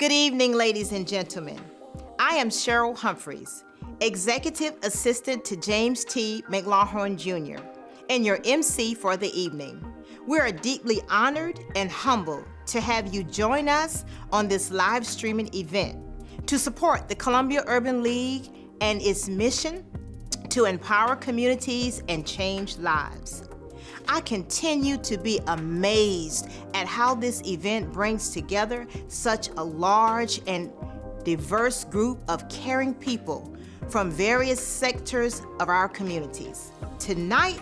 Good evening, ladies and gentlemen. I am Cheryl Humphreys, Executive Assistant to James T. McLaughlin Jr., and your MC for the evening. We are deeply honored and humbled to have you join us on this live streaming event to support the Columbia Urban League and its mission to empower communities and change lives. I continue to be amazed at how this event brings together such a large and diverse group of caring people from various sectors of our communities. Tonight,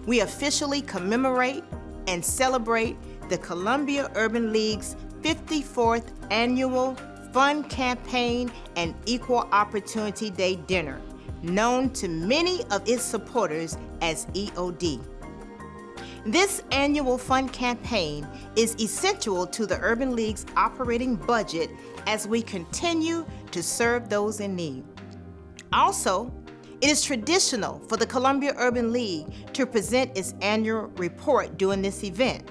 we officially commemorate and celebrate the Columbia Urban League's 54th Annual Fun Campaign and Equal Opportunity Day Dinner, known to many of its supporters as EOD. This annual fund campaign is essential to the Urban League's operating budget as we continue to serve those in need. Also, it is traditional for the Columbia Urban League to present its annual report during this event.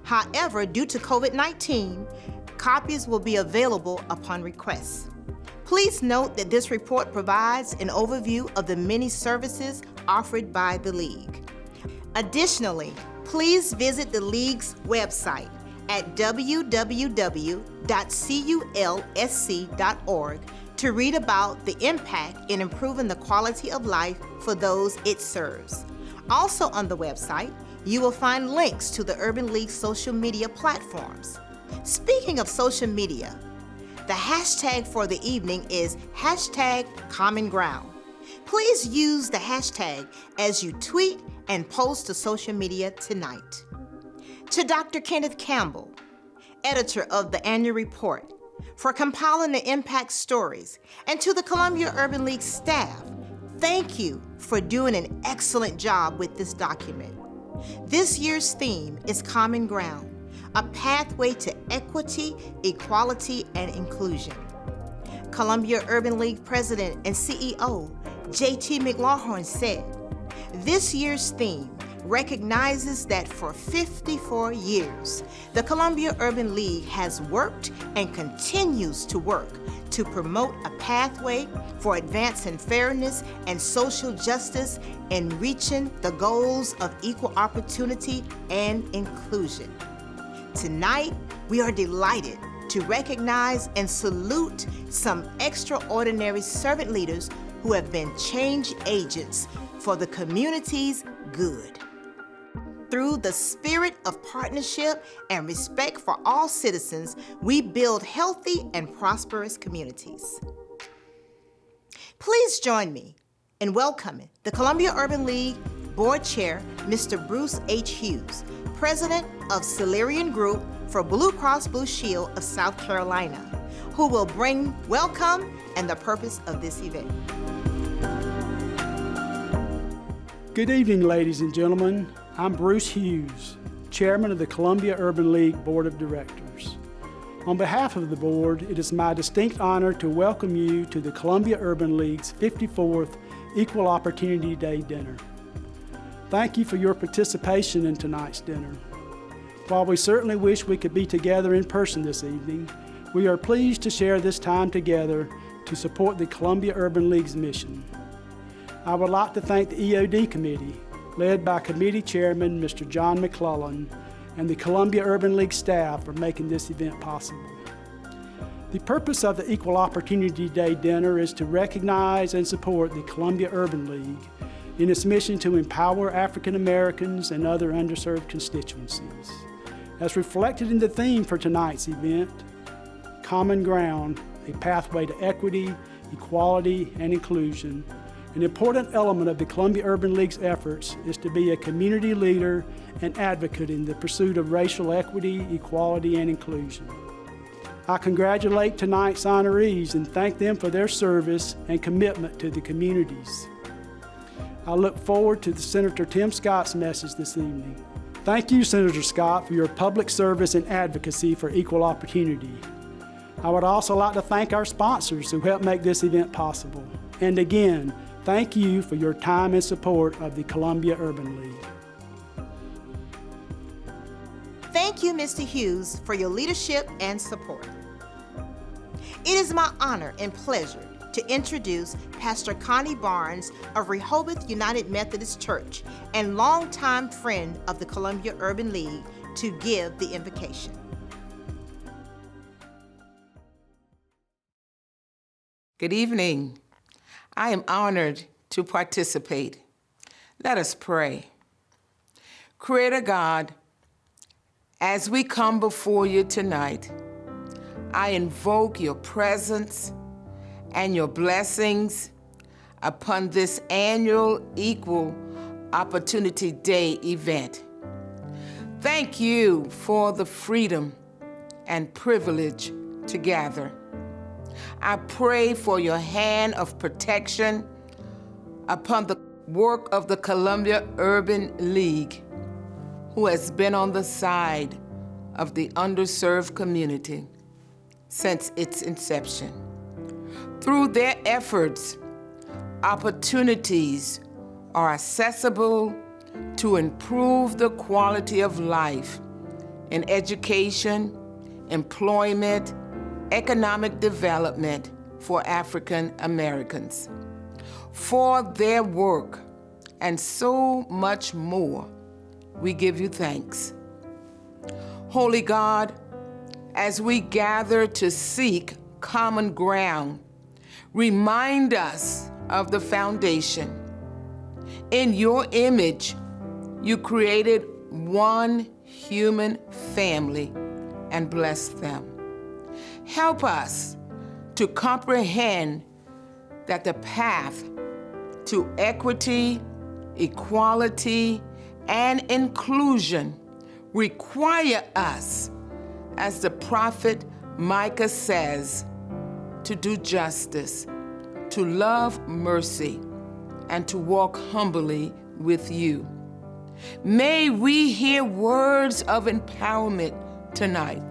However, due to COVID-19, copies will be available upon request. Please note that this report provides an overview of the many services offered by the League. Additionally, please visit the League's website at www.culsc.org to read about the impact in improving the quality of life for those it serves. Also on the website, you will find links to the Urban League's social media platforms. Speaking of social media, the hashtag for the evening is #CommonGround. Please use the hashtag as you tweet and post to social media tonight. To Dr. Kenneth Campbell, editor of the annual report, for compiling the impact stories, and to the Columbia Urban League staff, thank you for doing an excellent job with this document. This year's theme is Common Ground, a pathway to equity, equality, and inclusion. Columbia Urban League President and CEO, J.T. McLaughlin said, "This year's theme recognizes that for 54 years, the Columbia Urban League has worked and continues to work to promote a pathway for advancing fairness and social justice in reaching the goals of equal opportunity and inclusion." Tonight, we are delighted to recognize and salute some extraordinary servant leaders who have been change agents for the community's good. Through the spirit of partnership and respect for all citizens, we build healthy and prosperous communities. Please join me in welcoming the Columbia Urban League Board Chair, Mr. Bruce H. Hughes, President of Solarian Group for Blue Cross Blue Shield of South Carolina, who will bring welcome and the purpose of this event. Good evening, ladies and gentlemen. I'm Bruce Hughes, Chairman of the Columbia Urban League Board of Directors. On behalf of the board, it is my distinct honor to welcome you to the Columbia Urban League's 54th Equal Opportunity Day dinner. Thank you for your participation in tonight's dinner. While we certainly wish we could be together in person this evening, we are pleased to share this time together to support the Columbia Urban League's mission. I would like to thank the EOD Committee, led by Committee Chairman Mr. John McClellan, and the Columbia Urban League staff for making this event possible. The purpose of the Equal Opportunity Day dinner is to recognize and support the Columbia Urban League in its mission to empower African Americans and other underserved constituencies. As reflected in the theme for tonight's event, Common Ground, a pathway to equity, equality, and inclusion, an important element of the Columbia Urban League's efforts is to be a community leader and advocate in the pursuit of racial equity, equality, and inclusion. I congratulate tonight's honorees and thank them for their service and commitment to the communities. I look forward to Senator Tim Scott's message this evening. Thank you, Senator Scott, for your public service and advocacy for equal opportunity. I would also like to thank our sponsors who helped make this event possible. And again, thank you for your time and support of the Columbia Urban League. Thank you, Mr. Hughes, for your leadership and support. It is my honor and pleasure to introduce Pastor Connie Barnes of Rehoboth United Methodist Church and longtime friend of the Columbia Urban League to give the invocation. Good evening. I am honored to participate. Let us pray. Creator God, as we come before you tonight, I invoke your presence and your blessings upon this annual Equal Opportunity Day event. Thank you for the freedom and privilege to gather. I pray for your hand of protection upon the work of the Columbia Urban League, who has been on the side of the underserved community since its inception. Through their efforts, opportunities are accessible to improve the quality of life in education, employment, economic development for African Americans. For their work and so much more, we give you thanks. Holy God, as we gather to seek common ground, remind us of the foundation. In your image, you created one human family and blessed them. Help us to comprehend that the path to equity, equality, and inclusion require us, as the prophet Micah says, to do justice, to love mercy, and to walk humbly with you. May we hear words of empowerment tonight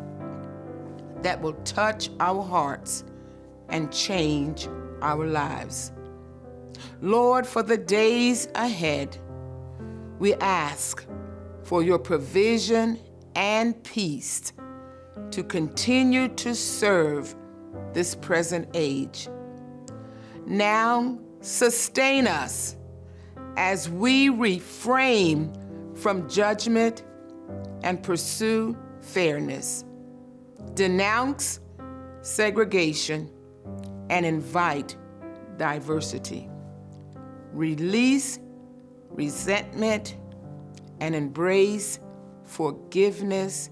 that will touch our hearts and change our lives. Lord, for the days ahead, we ask for your provision and peace to continue to serve this present age. Now, sustain us as we refrain from judgment and pursue fairness, denounce segregation, and invite diversity. Release resentment and embrace forgiveness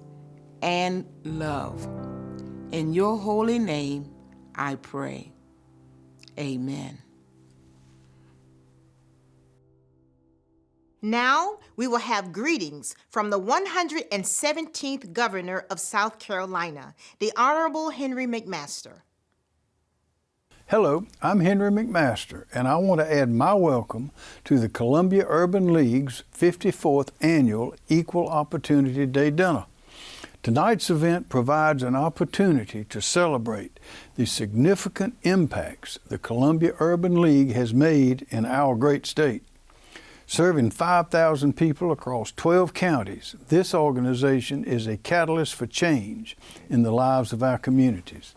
and love. In your holy name, I pray. Amen. Now we will have greetings from the 117th Governor of South Carolina, the Honorable Henry McMaster. Hello, I'm Henry McMaster, and I want to add my welcome to the Columbia Urban League's 54th Annual Equal Opportunity Day Dinner. Tonight's event provides an opportunity to celebrate the significant impacts the Columbia Urban League has made in our great state. Serving 5,000 people across 12 counties, this organization is a catalyst for change in the lives of our communities.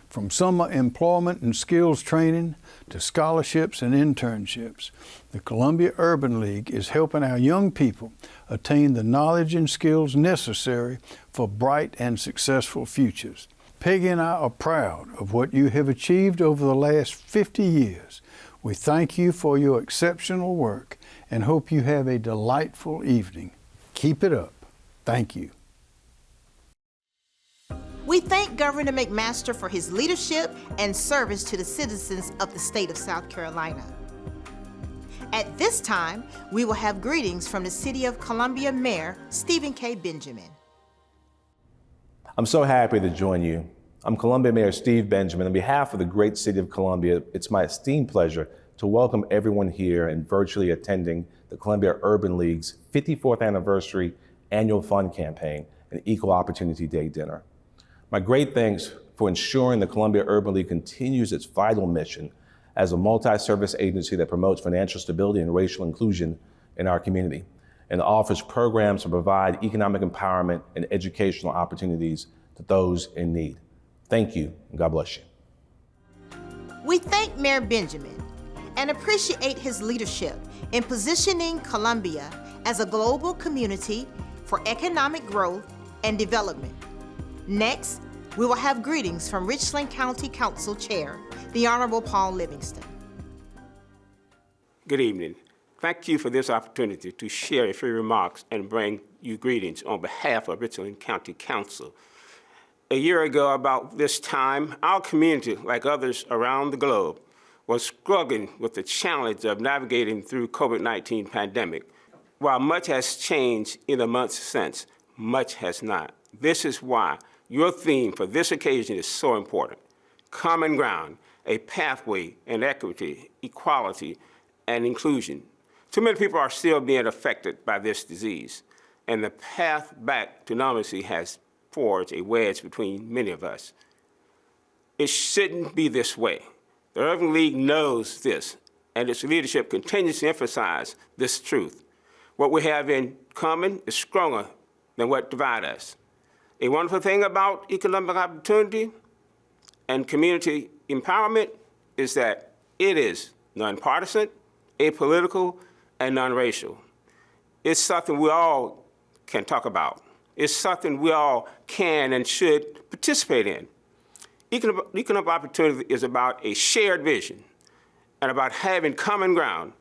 From summer employment and skills training to scholarships and internships, the Columbia Urban League is helping our young people attain the knowledge and skills necessary for bright and successful futures. Peggy and I are proud of what you have achieved over the last 50 years. We thank you for your exceptional work and hope you have a delightful evening. Keep it up. Thank you. We thank Governor McMaster for his leadership and service to the citizens of the state of South Carolina. At this time, we will have greetings from the City of Columbia Mayor, Stephen K. Benjamin. I'm so happy to join you. I'm Columbia Mayor Steve Benjamin. On behalf of the great city of Columbia, it's my esteemed pleasure to welcome everyone here and virtually attending the Columbia Urban League's 54th anniversary annual fund campaign and Equal Opportunity Day dinner. My great thanks for ensuring the Columbia Urban League continues its vital mission as a multi-service agency that promotes financial stability and racial inclusion in our community and offers programs to provide economic empowerment and educational opportunities to those in need. Thank you, and God bless you. We thank Mayor Benjamin and appreciate his leadership in positioning Columbia as a global community for economic growth and development. Next, we will have greetings from Richland County Council Chair, the Honorable Paul Livingston. Good evening. Thank you for this opportunity to share a few remarks and bring you greetings on behalf of Richland County Council. A year ago, about this time, our community, like others around the globe, was struggling with the challenge of navigating through COVID-19 pandemic. While much has changed in the months since, much has not. This is why your theme for this occasion is so important. Common ground, a pathway in equity, equality, and inclusion. Too many people are still being affected by this disease, and the path back to normalcy has forged a wedge between many of us. It shouldn't be this way. The Urban League knows this, and its leadership continues to emphasize this truth. What we have in common is stronger than what divides us. A wonderful thing about economic opportunity and community empowerment is that it is nonpartisan, apolitical, and non-racial. It's something we all can talk about. It's something we all can and should participate in. Economic opportunity is about a shared vision and about having common ground,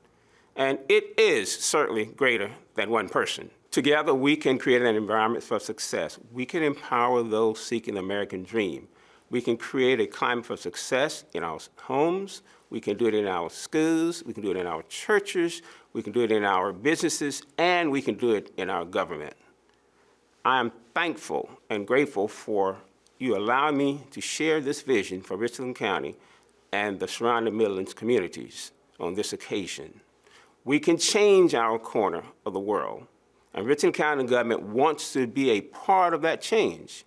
and it is certainly greater than one person. Together, we can create an environment for success. We can empower those seeking the American dream. We can create a climate for success in our homes. We can do it in our schools. We can do it in our churches. We can do it in our businesses, and we can do it in our government. I am thankful and grateful for you allowing me to share this vision for Richland County and the surrounding Midlands communities on this occasion. We can change our corner of the world, and Richland County government wants to be a part of that change.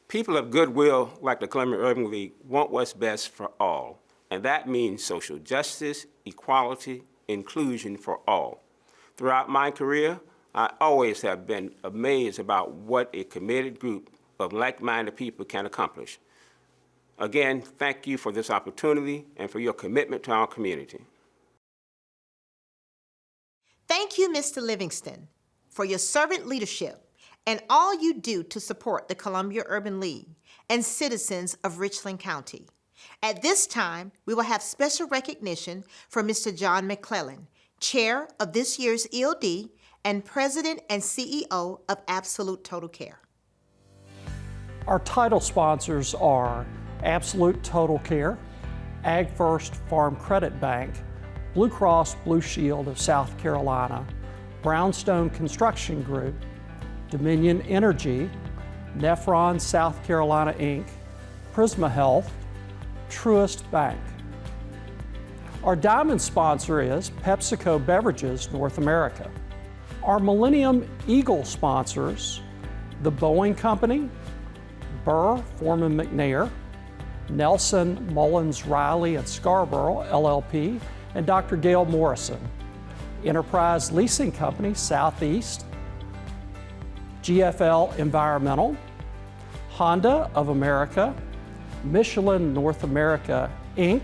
People of goodwill, like the Columbia Urban League, want what's best for all, and that means social justice, equality, inclusion for all. Throughout my career, I always have been amazed about what a committed group of like-minded people can accomplish. Again, thank you for this opportunity and for your commitment to our community. Thank you, Mr. Livingston, for your servant leadership and all you do to support the Columbia Urban League and citizens of Richland County. At this time, we will have special recognition for Mr. John McClellan, Chair of this year's ELD and President and CEO of Absolute Total Care. Our title sponsors are Absolute Total Care, AgFirst Farm Credit Bank, Blue Cross Blue Shield of South Carolina, Brownstone Construction Group, Dominion Energy, Nephron South Carolina Inc., Prisma Health, Truist Bank. Our diamond sponsor is PepsiCo Beverages North America. Our Millennium Eagle sponsors, the Boeing Company, Burr Forman McNair, Nelson Mullins Riley and Scarborough LLP, and Dr. Gail Morrison. Enterprise Leasing Company Southeast, GFL Environmental, Honda of America, Michelin North America Inc.,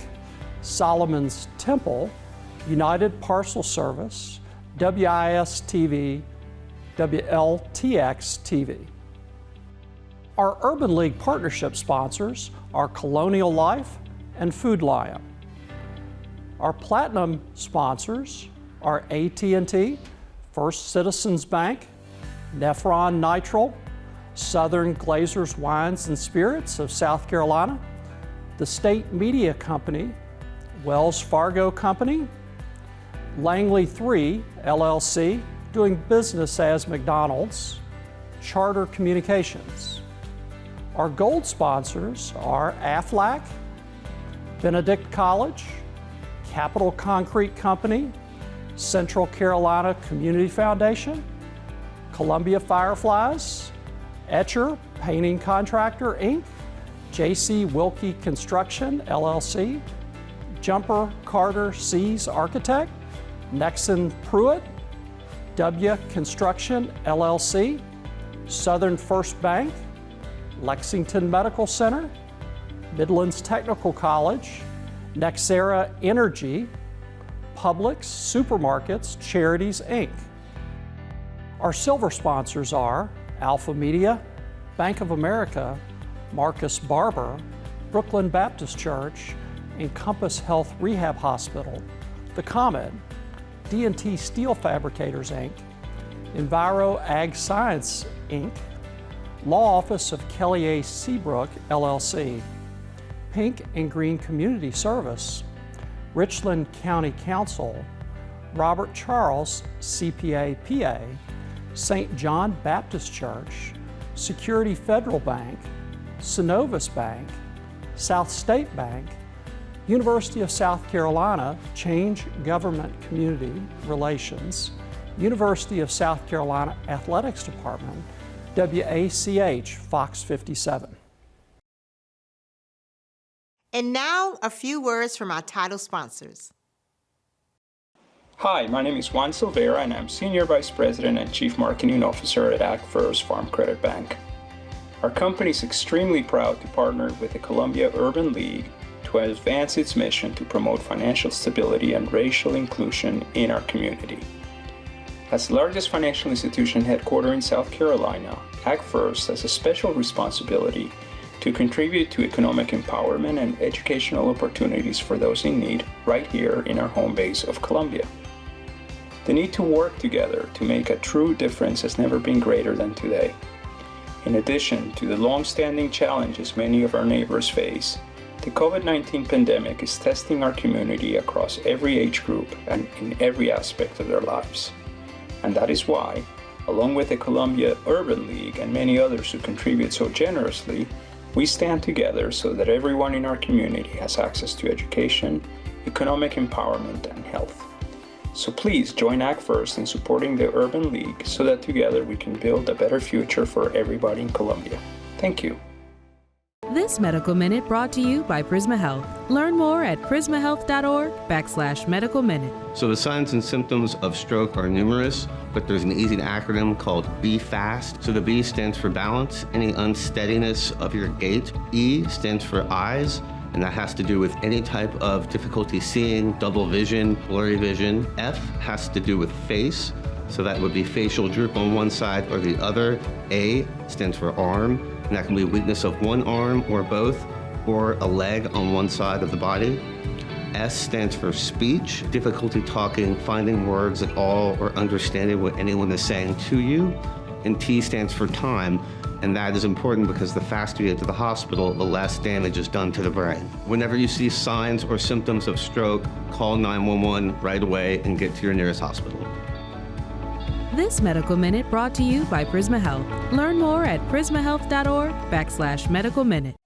Solomon's Temple, United Parcel Service, WIS TV, WLTX TV. Our Urban League partnership sponsors are Colonial Life and Food Lion. Our platinum sponsors are AT&T, First Citizens Bank, Nephron Nitrile, Southern Glazers Wines and Spirits of South Carolina, the State Media Company, Wells Fargo Company, Langley 3 LLC, doing business as McDonald's, Charter Communications. Our gold sponsors are Aflac, Benedict College, Capital Concrete Company, Central Carolina Community Foundation, Columbia Fireflies, Etcher Painting Contractor Inc., J.C. Wilkie Construction LLC, Jumper Carter Seas Architect, Nexon Pruitt, W Construction LLC, Southern First Bank, Lexington Medical Center, Midlands Technical College, Nexera Energy, Publix Supermarkets Charities, Inc. Our silver sponsors are Alpha Media, Bank of America, Marcus Barber, Brooklyn Baptist Church, Encompass Health Rehab Hospital, The Comet, D&T Steel Fabricators, Inc., Enviro Ag Science, Inc., Law Office of Kelly A. Seabrook, LLC, Pink and Green Community Service, Richland County Council, Robert Charles, CPA, PA, St. John Baptist Church, Security Federal Bank, Synovus Bank, South State Bank, University of South Carolina Change Government Community Relations, University of South Carolina Athletics Department, WACH Fox 57. And now, a few words from our title sponsors. Hi, my name is Juan Silvera and I'm Senior Vice President and Chief Marketing Officer at AgFirst Farm Credit Bank. Our company is extremely proud to partner with the Columbia Urban League to advance its mission to promote financial stability and racial inclusion in our community. As the largest financial institution headquartered in South Carolina, AgFirst has a special responsibility to contribute to economic empowerment and educational opportunities for those in need right here in our home base of Columbia. The need to work together to make a true difference has never been greater than today. In addition to the long-standing challenges many of our neighbors face, the COVID-19 pandemic is testing our community across every age group and in every aspect of their lives. And that is why, along with the Columbia Urban League and many others who contribute so generously, we stand together so that everyone in our community has access to education, economic empowerment, and health. So please join AgFirst in supporting the Urban League so that together we can build a better future for everybody in Columbia. Thank you. This Medical Minute brought to you by Prisma Health. Learn more at prismahealth.org/Medical Minute. So the signs and symptoms of stroke are numerous, but there's an easy acronym called BFAST. So the B stands for balance, any unsteadiness of your gait. E stands for eyes, and that has to do with any type of difficulty seeing, double vision, blurry vision. F has to do with face, so that would be facial droop on one side or the other. A stands for arm, and that can be weakness of one arm or both, or a leg on one side of the body. S stands for speech, difficulty talking, finding words at all, or understanding what anyone is saying to you. And T stands for time, and that is important because the faster you get to the hospital, the less damage is done to the brain. Whenever you see signs or symptoms of stroke, call 911 right away and get to your nearest hospital. This Medical Minute brought to you by Prisma Health. Learn more at prismahealth.org/Medical Minute.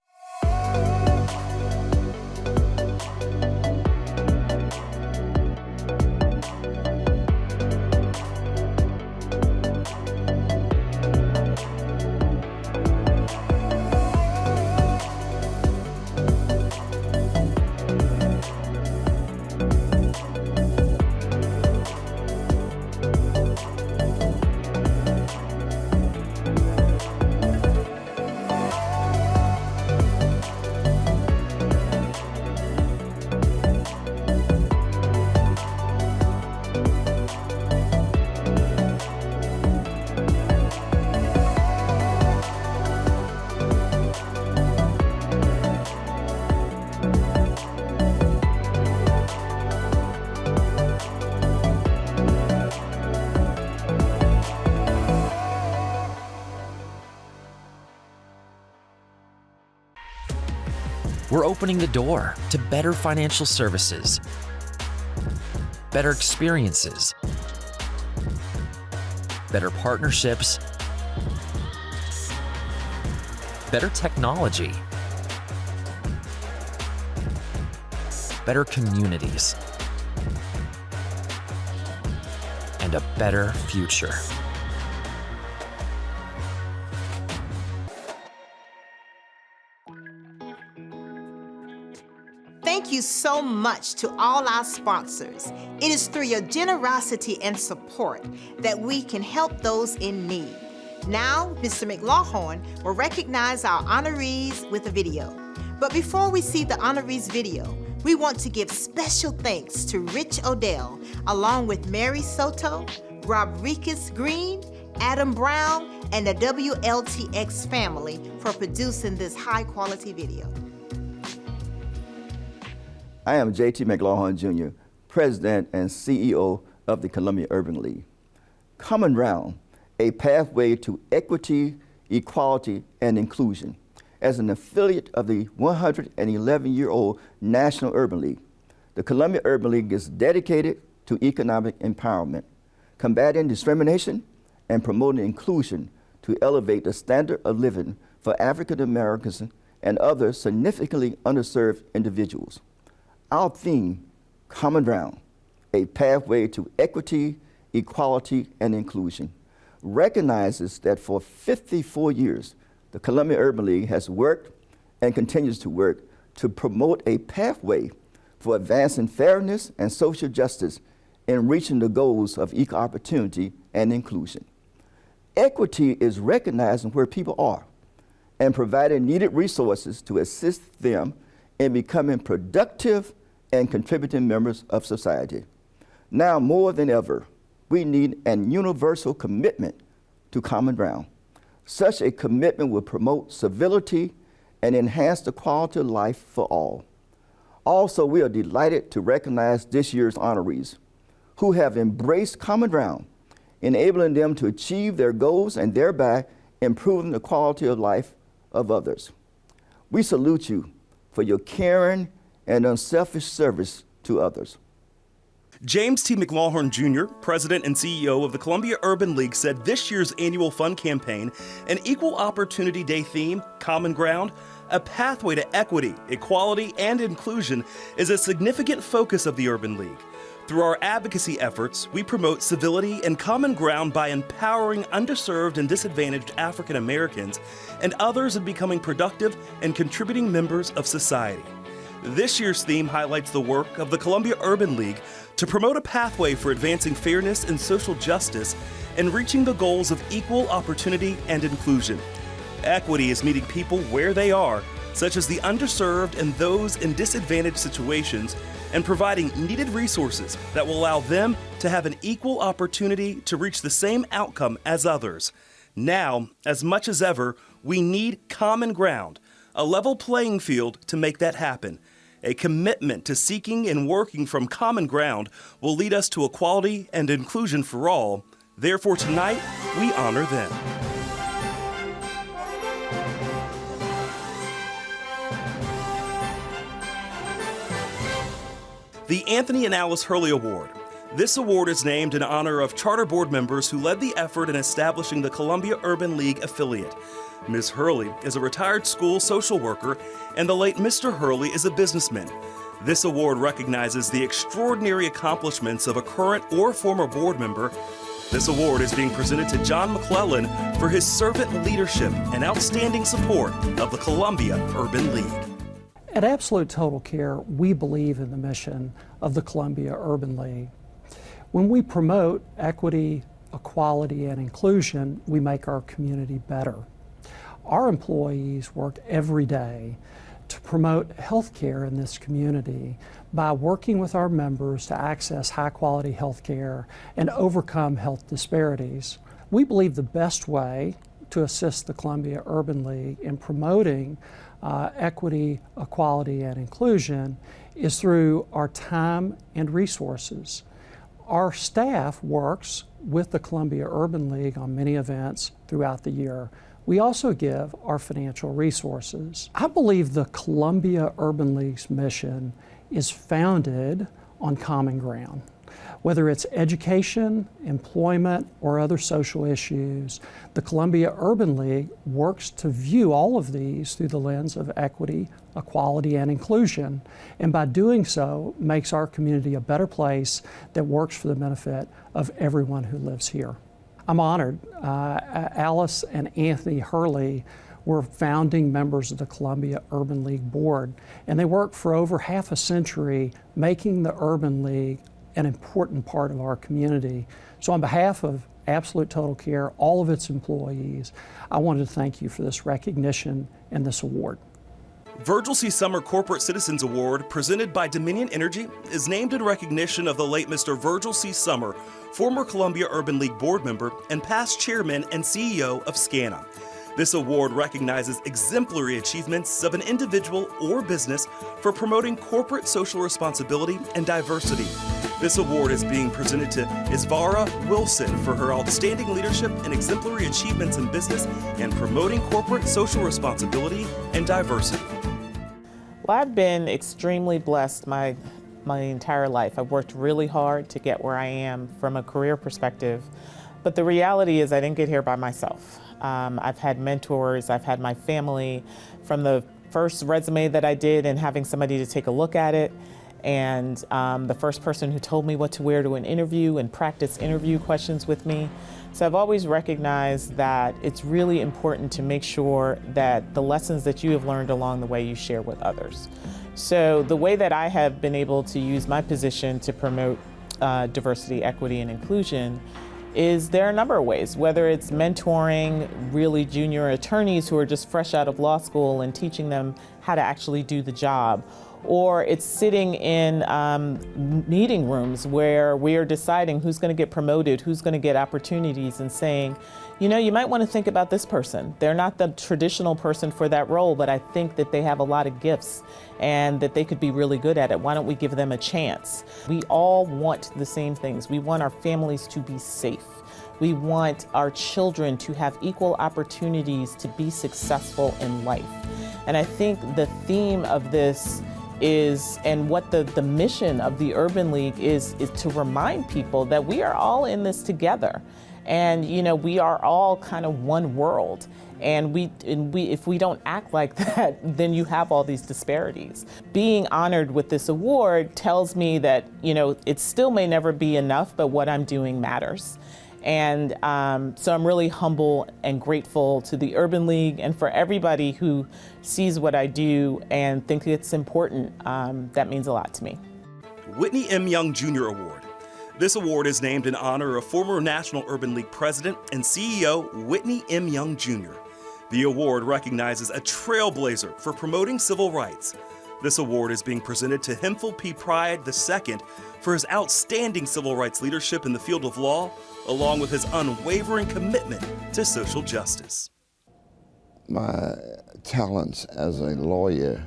We're opening the door to better financial services, better experiences, better partnerships, better technology, better communities, and a better future. Thank you so much to all our sponsors. It is through your generosity and support that we can help those in need. Now, Mr. McLaughlin will recognize our honorees with a video. But before we see the honorees video, We want to give special thanks to Rich Odell, along with Mary Soto, Rodriguez Green, Adam Brown, and the WLTX family for producing this high-quality video. I am J.T. McLaughlin Jr., President and CEO of the Columbia Urban League. Common Ground, a pathway to equity, equality, and inclusion. As an affiliate of the 111-year-old National Urban League, the Columbia Urban League is dedicated to economic empowerment, combating discrimination, and promoting inclusion to elevate the standard of living for African Americans and other significantly underserved individuals. Our theme, Common Ground, a pathway to equity, equality, and inclusion, recognizes that for 54 years, the Columbia Urban League has worked and continues to work to promote a pathway for advancing fairness and social justice in reaching the goals of equal opportunity and inclusion. Equity is recognizing where people are and providing needed resources to assist them in becoming productive and contributing members of society. Now more than ever, we need an universal commitment to common ground. Such a commitment will promote civility and enhance the quality of life for all. Also, we are delighted to recognize this year's honorees who have embraced common ground, enabling them to achieve their goals and thereby improving the quality of life of others. We salute you for your caring and unselfish service to others. James T. McLaughlin Jr., President and CEO of the Columbia Urban League, said this year's annual fund campaign, an Equal Opportunity Day theme, Common Ground, a pathway to equity, equality, and inclusion, is a significant focus of the Urban League. Through our advocacy efforts, we promote civility and common ground by empowering underserved and disadvantaged African Americans and others in becoming productive and contributing members of society. This year's theme highlights the work of the Columbia Urban League to promote a pathway for advancing fairness and social justice and reaching the goals of equal opportunity and inclusion. Equity is meeting people where they are, such as the underserved and those in disadvantaged situations, and providing needed resources that will allow them to have an equal opportunity to reach the same outcome as others. Now, as much as ever, we need common ground, a level playing field to make that happen. A commitment to seeking and working from common ground will lead us to equality and inclusion for all. Therefore, tonight, we honor them. The Anthony and Alice Hurley Award. This award is named in honor of charter board members who led the effort in establishing the Columbia Urban League affiliate. Ms. Hurley is a retired school social worker, and the late Mr. Hurley is a businessman. This award recognizes the extraordinary accomplishments of a current or former board member. This award is being presented to John McClellan for his servant leadership and outstanding support of the Columbia Urban League. At Absolute Total Care, we believe in the mission of the Columbia Urban League. When we promote equity, equality, and inclusion, we make our community better. Our employees work every day to promote health care in this community by working with our members to access high-quality health care and overcome health disparities. We believe the best way to assist the Columbia Urban League in promoting equity, equality, and inclusion is through our time and resources. Our staff works with the Columbia Urban League on many events throughout the year. We also give our financial resources. I believe the Columbia Urban League's mission is founded on common ground. Whether it's education, employment, or other social issues, the Columbia Urban League works to view all of these through the lens of equity, equality, and inclusion, and by doing so, makes our community a better place that works for the benefit of everyone who lives here. I'm honored. Alice and Anthony Hurley were founding members of the Columbia Urban League Board, and they worked for over half a century making the Urban League an important part of our community. So on behalf of Absolute Total Care, all of its employees, I wanted to thank you for this recognition and this award. Virgil C. Summer Corporate Citizens Award, presented by Dominion Energy, is named in recognition of the late Mr. Virgil C. Summer, former Columbia Urban League board member and past chairman and CEO of SCANA. This award recognizes exemplary achievements of an individual or business for promoting corporate social responsibility and diversity. This award is being presented to Isvara Wilson for her outstanding leadership and exemplary achievements in business and promoting corporate social responsibility and diversity. Well, I've been extremely blessed my entire life. I've worked really hard to get where I am from a career perspective, but the reality is I didn't get here by myself. I've had mentors, I've had my family, from the first resume that I did and having somebody to take a look at it, and the first person who told me what to wear to an interview and practice interview questions with me. So I've always recognized that it's really important to make sure that the lessons that you have learned along the way you share with others. So the way that I have been able to use my position to promote diversity, equity, and inclusion is there are a number of ways, whether it's mentoring really junior attorneys who are just fresh out of law school and teaching them how to actually do the job, or it's sitting in meeting rooms where we are deciding who's going to get promoted, who's going to get opportunities, and saying, you know, you might want to think about this person. They're not the traditional person for that role, but I think that they have a lot of gifts and that they could be really good at it. Why don't we give them a chance? We all want the same things. We want our families to be safe. We want our children to have equal opportunities to be successful in life. And I think the theme of this is, and what the mission of the Urban League is to remind people that we are all in this together. And you know, we are all kind of one world. And if we don't act like that, then you have all these disparities. Being honored with this award tells me that, you know, it still may never be enough, but what I'm doing matters. And so I'm really humble and grateful to the Urban League and for everybody who sees what I do and thinks it's important. That means a lot to me. Whitney M. Young Jr. Award. This award is named in honor of former National Urban League President and CEO Whitney M. Young Jr. The award recognizes a trailblazer for promoting civil rights. This award is being presented to Hemphill P. Pride II for his outstanding civil rights leadership in the field of law, along with his unwavering commitment to social justice. My talents as a lawyer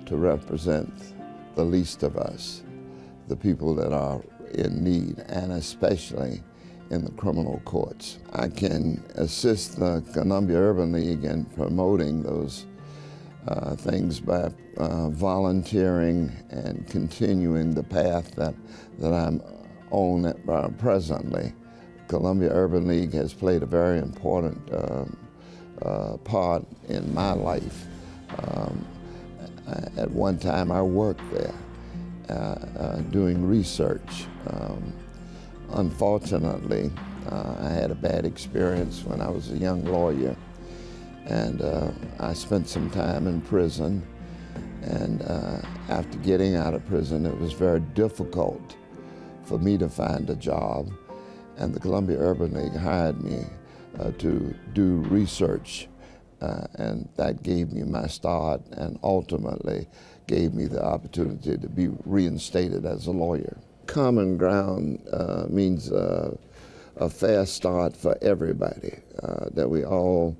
to represent the least of us, the people that are in need, and especially in the criminal courts. I can assist the Columbia Urban League in promoting those things by volunteering and continuing the path that I'm on presently. Columbia Urban League has played a very important part in my life. At one time I worked there doing research. Unfortunately, I had a bad experience when I was a young lawyer, and I spent some time in prison. And after getting out of prison, it was very difficult for me to find a job. And the Columbia Urban League hired me to do research, and that gave me my start and ultimately gave me the opportunity to be reinstated as a lawyer. Common ground means a fair start for everybody, that we all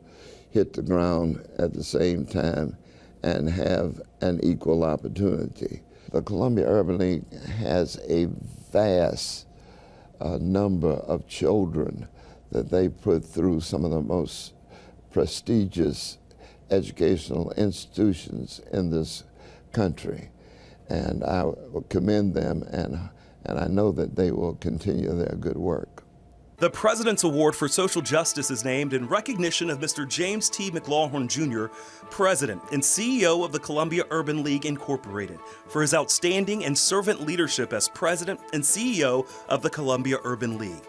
hit the ground at the same time and have an equal opportunity. The Columbia Urban League has a vast number of children that they put through some of the most prestigious educational institutions in this country. And I will commend them, and I know that they will continue their good work. The President's Award for Social Justice is named in recognition of Mr. James T. McLawhorn Jr., President and CEO of the Columbia Urban League Incorporated, for his outstanding and servant leadership as President and CEO of the Columbia Urban League.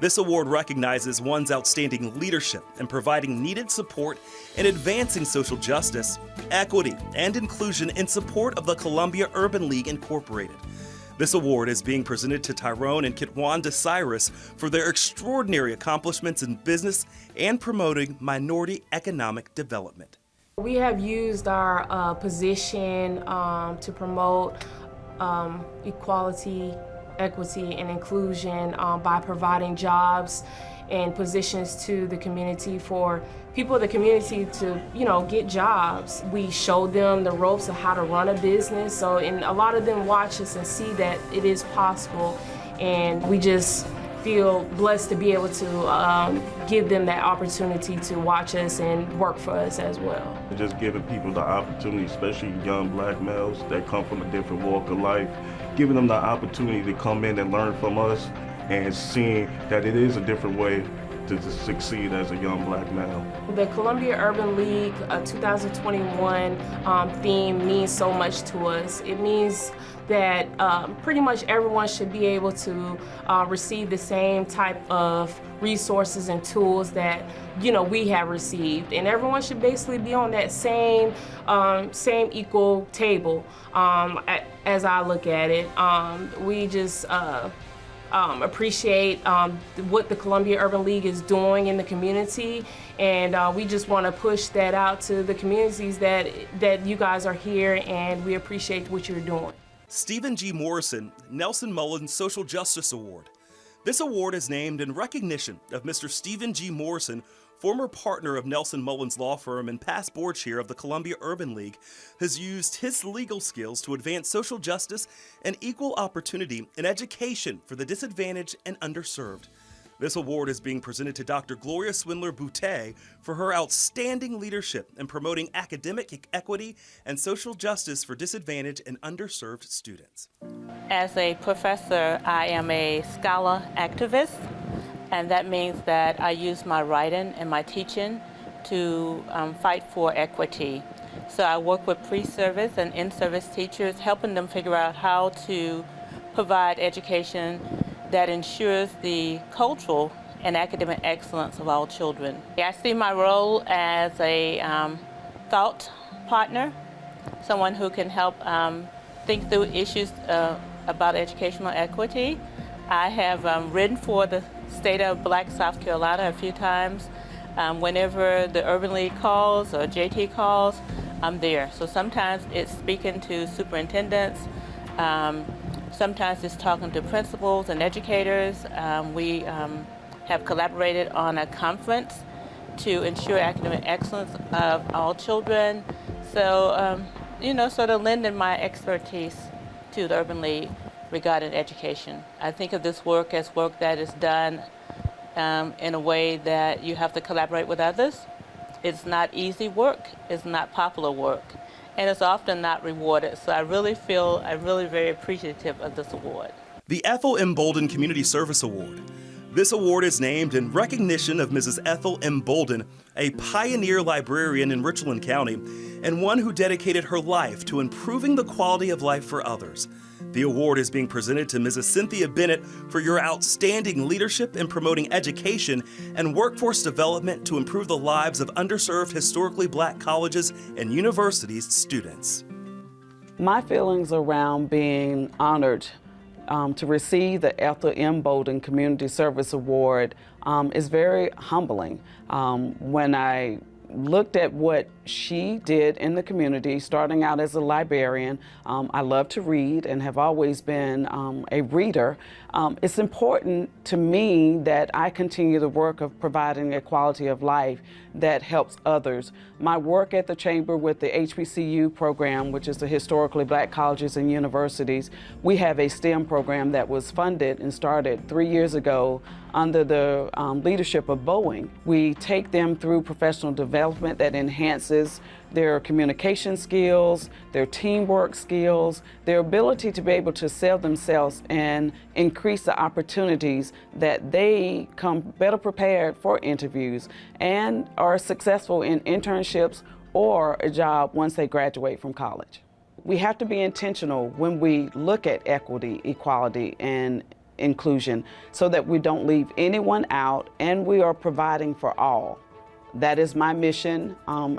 This award recognizes one's outstanding leadership in providing needed support in advancing social justice, equity, and inclusion in support of the Columbia Urban League Incorporated. This award is being presented to Tyrone and Kitwan DeCyrus for their extraordinary accomplishments in business and promoting minority economic development. We have used our position to promote equality, equity, and inclusion by providing jobs and positions to the community for people in the community to, get jobs. We show them the ropes of how to run a business, and a lot of them watch us and see that it is possible, and we just feel blessed to be able to give them that opportunity to watch us and work for us as well. Just giving people the opportunity, especially young black males that come from a different walk of life, giving them the opportunity to come in and learn from us and seeing that it is a different way to succeed as a young black male. The Columbia Urban League 2021 theme means so much to us. It means that pretty much everyone should be able to receive the same type of resources and tools that we have received, and everyone should basically be on that same equal table. As I look at it, we just appreciate what the Columbia Urban League is doing in the community, and we just want to push that out to the communities that you guys are here, and we appreciate what you're doing. Stephen G. Morrison, Nelson Mullins Social Justice Award. This award is named in recognition of Mr. Stephen G. Morrison, former partner of Nelson Mullins Law Firm and past board chair of the Columbia Urban League, has used his legal skills to advance social justice and equal opportunity in education for the disadvantaged and underserved. This award is being presented to Dr. Gloria Swindler-Boutte for her outstanding leadership in promoting academic equity and social justice for disadvantaged and underserved students. As a professor, I am a scholar activist, and that means that I use my writing and my teaching to fight for equity. So I work with pre-service and in-service teachers, helping them figure out how to provide education that ensures the cultural and academic excellence of all children. I see my role as a thought partner, someone who can help think through issues about educational equity. I have written for the state of Black South Carolina a few times. Whenever the Urban League calls or JT calls, I'm there. So sometimes it's speaking to superintendents, sometimes it's talking to principals and educators. We have collaborated on a conference to ensure academic excellence of all children. So, sort of lending my expertise to the Urban League regarding education. I think of this work as work that is done in a way that you have to collaborate with others. It's not easy work, it's not popular work, and it's often not rewarded. So I really feel very appreciative of this award. The Ethel M. Bolden Community Service Award. This award is named in recognition of Mrs. Ethel M. Bolden, a pioneer librarian in Richland County, and one who dedicated her life to improving the quality of life for others. The award is being presented to Mrs. Cynthia Bennett for your outstanding leadership in promoting education and workforce development to improve the lives of underserved historically Black colleges and universities students. My feelings around being honored to receive the Ethel M. Bolden Community Service Award is very humbling. When I looked at what she did in the community, starting out as a librarian, I love to read and have always been a reader. It's important to me that I continue the work of providing a quality of life that helps others. My work at the Chamber with the HBCU program, which is the Historically Black Colleges and Universities, we have a STEM program that was funded and started 3 years ago under the leadership of Boeing. We take them through professional development that enhances their communication skills, their teamwork skills, their ability to be able to sell themselves and increase the opportunities that they come better prepared for interviews and are successful in internships or a job once they graduate from college. We have to be intentional when we look at equity, equality, and inclusion so that we don't leave anyone out and we are providing for all. That is my mission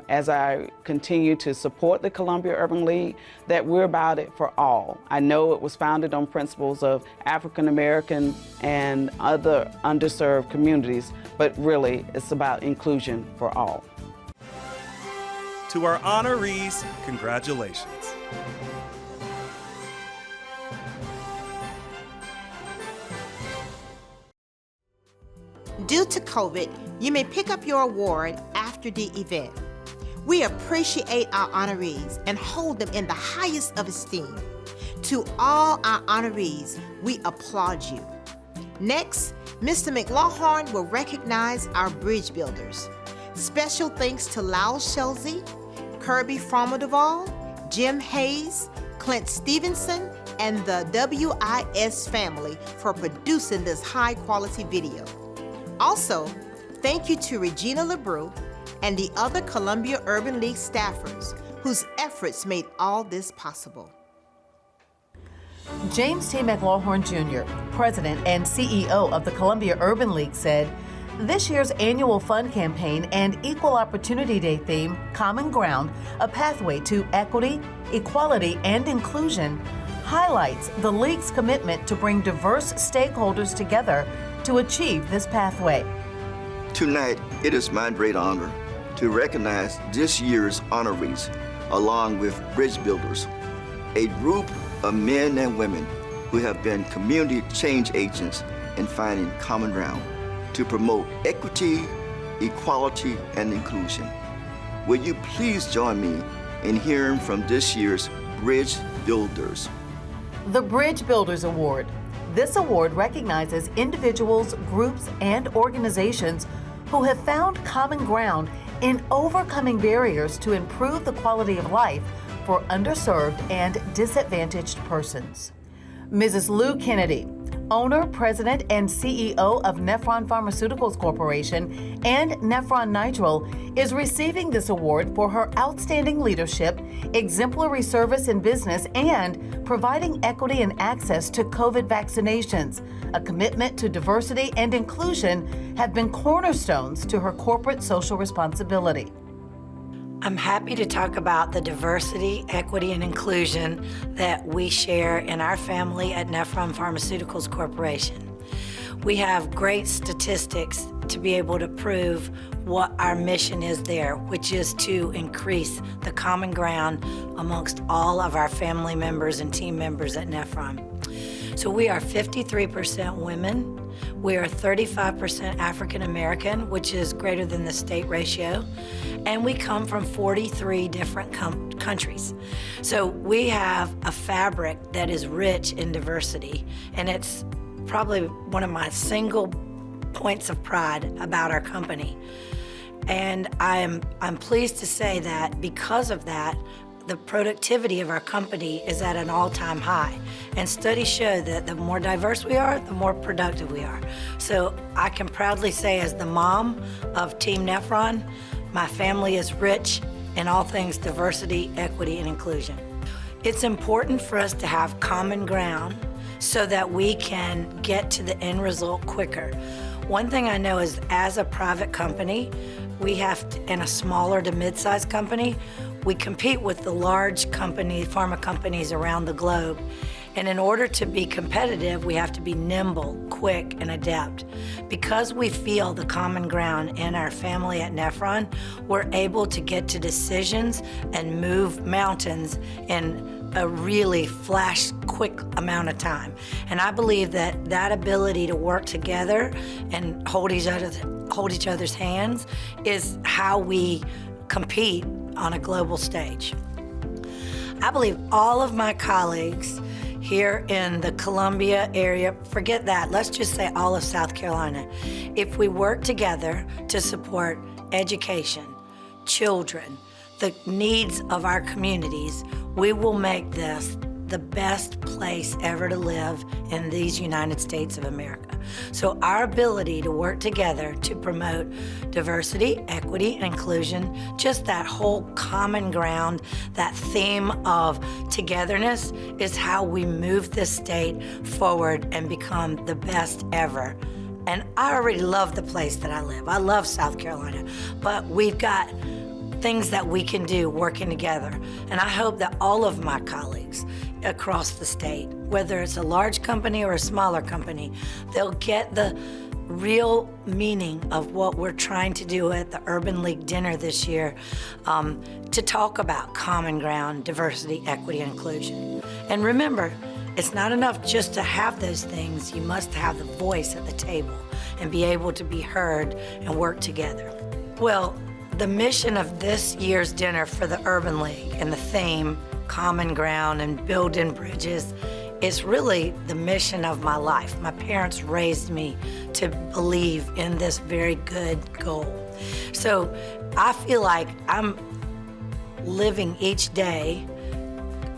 as I continue to support the Columbia Urban League, that we're about it for all. I know it was founded on principles of African American and other underserved communities, but really it's about inclusion for all. To our honorees, congratulations. Due to COVID, you may pick up your award after the event. We appreciate our honorees and hold them in the highest of esteem. To all our honorees, we applaud you. Next, Mr. McLaughlin will recognize our bridge builders. Special thanks to Lyle Schulze, Kirby Frommel-Duval, Jim Hayes, Clint Stevenson, and the WIS family for producing this high-quality video. Also, thank you to Regina LeBrew and the other Columbia Urban League staffers whose efforts made all this possible. James T. McLaughlin Jr., President and CEO of the Columbia Urban League, said, "This year's annual fund campaign and Equal Opportunity Day theme, Common Ground, a pathway to equity, equality, and inclusion, highlights the League's commitment to bring diverse stakeholders together to achieve this pathway." Tonight, it is my great honor to recognize this year's honorees, along with Bridge Builders, a group of men and women who have been community change agents in finding common ground to promote equity, equality, and inclusion. Will you please join me in hearing from this year's Bridge Builders? The Bridge Builders Award. This award recognizes individuals, groups, and organizations who have found common ground in overcoming barriers to improve the quality of life for underserved and disadvantaged persons. Mrs. Lou Kennedy, owner, president, and CEO of Nephron Pharmaceuticals Corporation and Nephron Nitrile, is receiving this award for her outstanding leadership, exemplary service in business, and providing equity and access to COVID vaccinations. A commitment to diversity and inclusion have been cornerstones to her corporate social responsibility. I'm happy to talk about the diversity, equity, and inclusion that we share in our family at Nephron Pharmaceuticals Corporation. We have great statistics to be able to prove what our mission is there, which is to increase the common ground amongst all of our family members and team members at Nephron. So we are 53% women. We are 35% African American, which is greater than the state ratio. And we come from 43 different countries. So we have a fabric that is rich in diversity. And it's probably one of my single points of pride about our company. And I'm pleased to say that because of that, the productivity of our company is at an all-time high. And studies show that the more diverse we are, the more productive we are. So I can proudly say, as the mom of Team Nephron, my family is rich in all things diversity, equity, and inclusion. It's important for us to have common ground so that we can get to the end result quicker. One thing I know is, as a private company, we have to, in a smaller to mid-sized company, we compete with the large pharma companies around the globe. And in order to be competitive, we have to be nimble, quick, and adept. Because we feel the common ground in our family at Nephron, we're able to get to decisions and move mountains in a really quick amount of time. And I believe that that ability to work together and hold each other's hands is how we compete on a global stage. I believe all of my colleagues here in the Columbia area, forget that, let's just say all of South Carolina, if we work together to support education, children, the needs of our communities, we will make this the best place ever to live in these United States of America. So our ability to work together to promote diversity, equity, and inclusion, just that whole common ground, that theme of togetherness, is how we move this state forward and become the best ever. And I already love the place that I live. I love South Carolina, but we've got things that we can do working together. And I hope that all of my colleagues across the state, whether it's a large company or a smaller company, they'll get the real meaning of what we're trying to do at the Urban League dinner this year, to talk about common ground, diversity, equity, and inclusion. And remember, it's not enough just to have those things. You must have the voice at the table and be able to be heard and work together. Well, the mission of this year's dinner for the Urban League and the theme, common ground and building bridges, is really the mission of my life. My parents raised me to believe in this very good goal. So I feel like I'm living each day,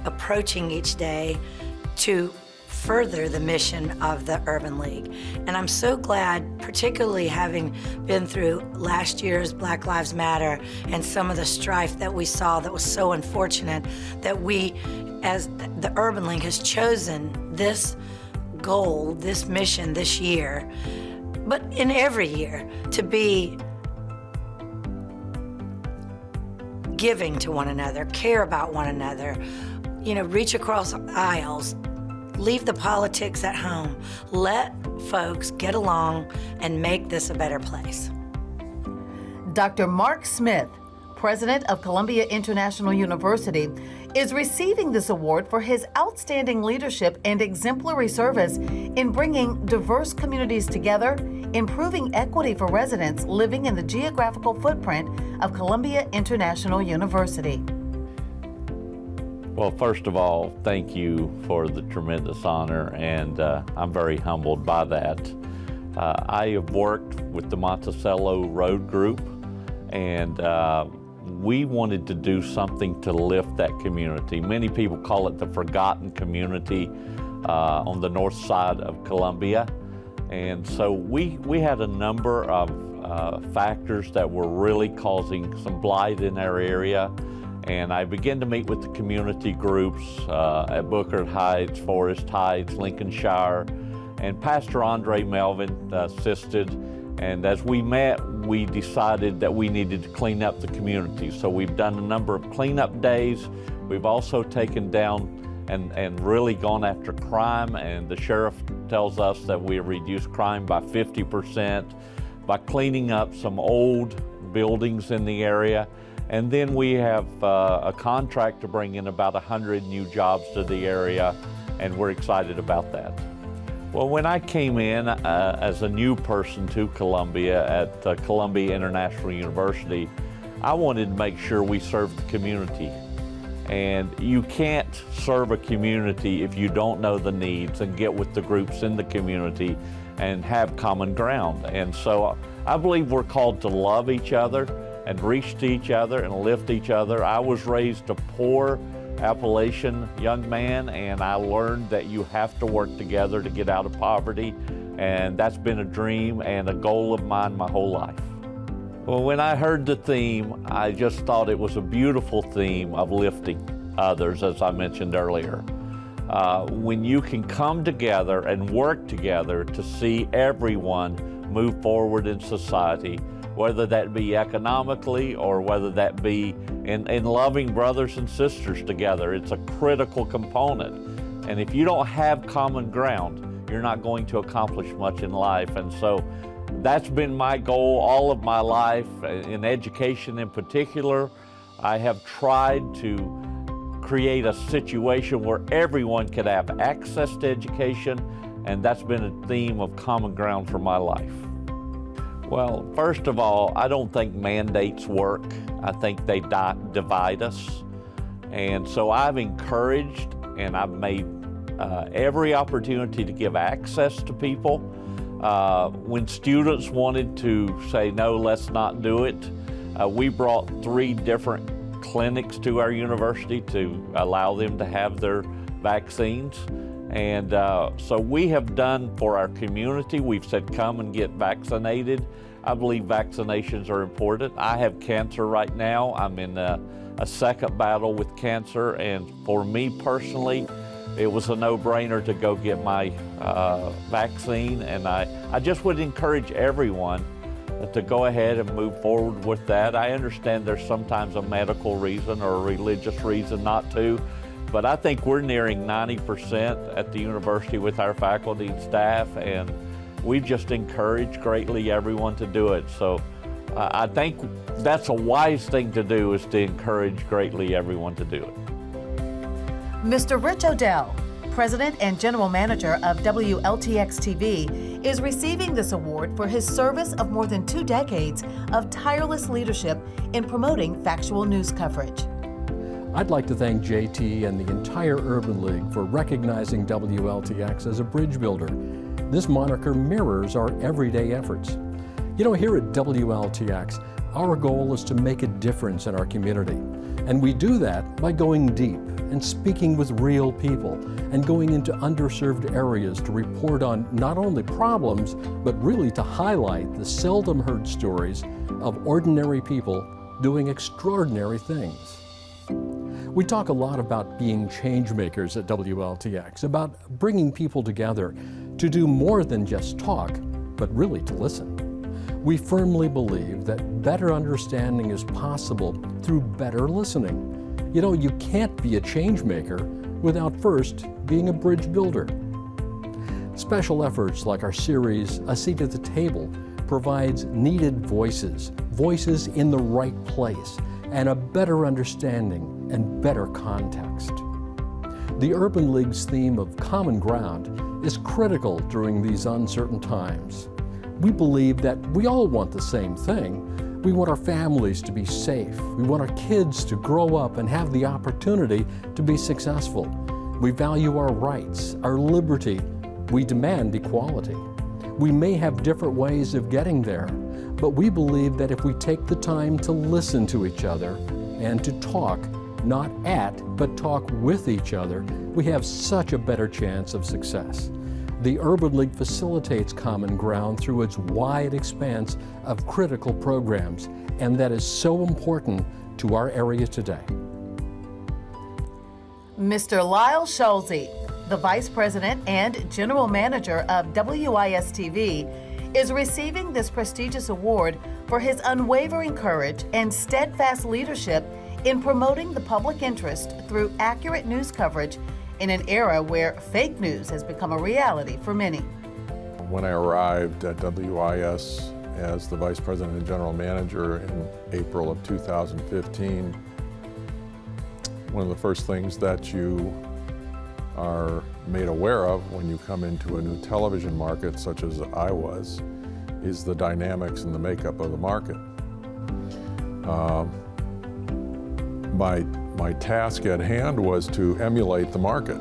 approaching each day to further the mission of the Urban League. And I'm so glad, particularly having been through last year's Black Lives Matter and some of the strife that we saw that was so unfortunate, that we, as the Urban League, has chosen this goal, this mission this year, but in every year, to be giving to one another, care about one another, reach across aisles, leave the politics at home. Let folks get along and make this a better place. Dr. Mark Smith, president of Columbia International University, is receiving this award for his outstanding leadership and exemplary service in bringing diverse communities together, improving equity for residents living in the geographical footprint of Columbia International University. Well, first of all, thank you for the tremendous honor, and I'm very humbled by that. I have worked with the Monticello Road Group, and we wanted to do something to lift that community. Many people call it the forgotten community on the north side of Columbia. And so we had a number of factors that were really causing some blight in our area. And I began to meet with the community groups at Booker Heights, Forest Heights, Lincolnshire, and Pastor Andre Melvin assisted. And as we met, we decided that we needed to clean up the community. So we've done a number of cleanup days. We've also taken down and really gone after crime, and the sheriff tells us that we have reduced crime by 50% by cleaning up some old buildings in the area. And then we have a contract to bring in about 100 new jobs to the area, and we're excited about that. Well, when I came in as a new person to Columbia at Columbia International University, I wanted to make sure we served the community. And you can't serve a community if you don't know the needs and get with the groups in the community and have common ground. And so I believe we're called to love each other and reach to each other and lift each other. I was raised a poor Appalachian young man, and I learned that you have to work together to get out of poverty. And that's been a dream and a goal of mine my whole life. Well, when I heard the theme, I just thought it was a beautiful theme of lifting others, as I mentioned earlier. When you can come together and work together to see everyone move forward in society, whether that be economically or whether that be in loving brothers and sisters together, it's a critical component. And if you don't have common ground, you're not going to accomplish much in life. And so that's been my goal all of my life. In education in particular, I have tried to create a situation where everyone could have access to education, and that's been a theme of common ground for my life. Well, first of all, I don't think mandates work. I think they divide us. And so I've encouraged and I've made every opportunity to give access to people. When students wanted to say, no, let's not do it, we brought 3 different clinics to our university to allow them to have their vaccines. And so we have done for our community. We've said, come and get vaccinated. I believe vaccinations are important. I have cancer right now. I'm in a second battle with cancer. And for me personally, it was a no-brainer to go get my vaccine. And I just would encourage everyone to go ahead and move forward with that. I understand there's sometimes a medical reason or a religious reason not to. But I think we're nearing 90% at the university with our faculty and staff, and we've just encouraged greatly everyone to do it. So I think that's a wise thing to do, is to encourage greatly everyone to do it. Mr. Rich Odell, President and General Manager of WLTX-TV, is receiving this award for his service of more than 2 decades of tireless leadership in promoting factual news coverage. I'd like to thank JT and the entire Urban League for recognizing WLTX as a bridge builder. This moniker mirrors our everyday efforts. You know, here at WLTX, our goal is to make a difference in our community. And we do that by going deep and speaking with real people and going into underserved areas to report on not only problems, but really to highlight the seldom heard stories of ordinary people doing extraordinary things. We talk a lot about being change makers at WLTX, about bringing people together to do more than just talk, but really to listen. We firmly believe that better understanding is possible through better listening. You know, you can't be a change maker without first being a bridge builder. Special efforts like our series, A Seat at the Table, provides needed voices in the right place, and a better understanding and better context. The Urban League's theme of common ground is critical during these uncertain times. We believe that we all want the same thing. We want our families to be safe. We want our kids to grow up and have the opportunity to be successful. We value our rights, our liberty. We demand equality. We may have different ways of getting there, but we believe that if we take the time to listen to each other and to talk, not at, but talk with each other, we have such a better chance of success. The Urban League facilitates common ground through its wide expanse of critical programs, and that is so important to our area today. Mr. Lyle Schulze, the Vice President and General Manager of WIS-TV, is receiving this prestigious award for his unwavering courage and steadfast leadership in promoting the public interest through accurate news coverage in an era where fake news has become a reality for many. When I arrived at WIS as the Vice President and General Manager in April of 2015, one of the first things that you are made aware of when you come into a new television market, such as I was, is the dynamics and the makeup of the market. My task at hand was to emulate the market.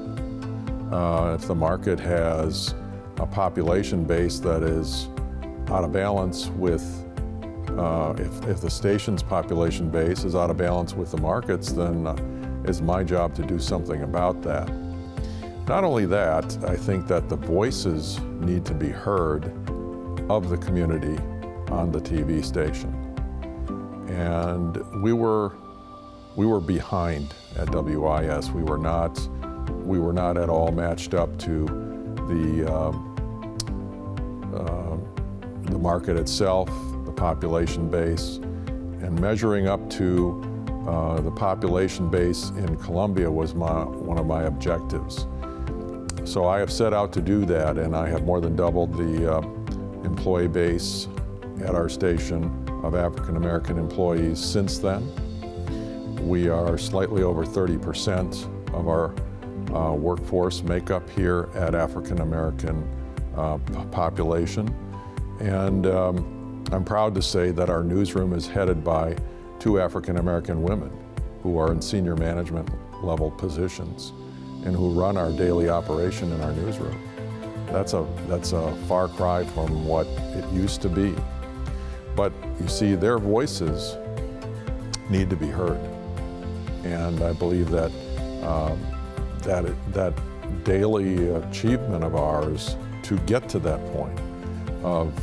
If the market has a population base that is out of balance with, if the station's population base is out of balance with the markets, then it's my job to do something about that. Not only that, I think that the voices need to be heard of the community on the TV station. And we were behind at WIS. We were not at all matched up to the market itself, the population base, and measuring up to the population base in Columbia was one of my objectives. So I have set out to do that, and I have more than doubled the employee base at our station of African American employees since then. We are slightly over 30% of our workforce makeup here at African American population. And I'm proud to say that our newsroom is headed by 2 African American women who are in senior management level positions and who run our daily operation in our newsroom. That's a far cry from what it used to be. But you see, their voices need to be heard. And I believe that that daily achievement of ours to get to that point of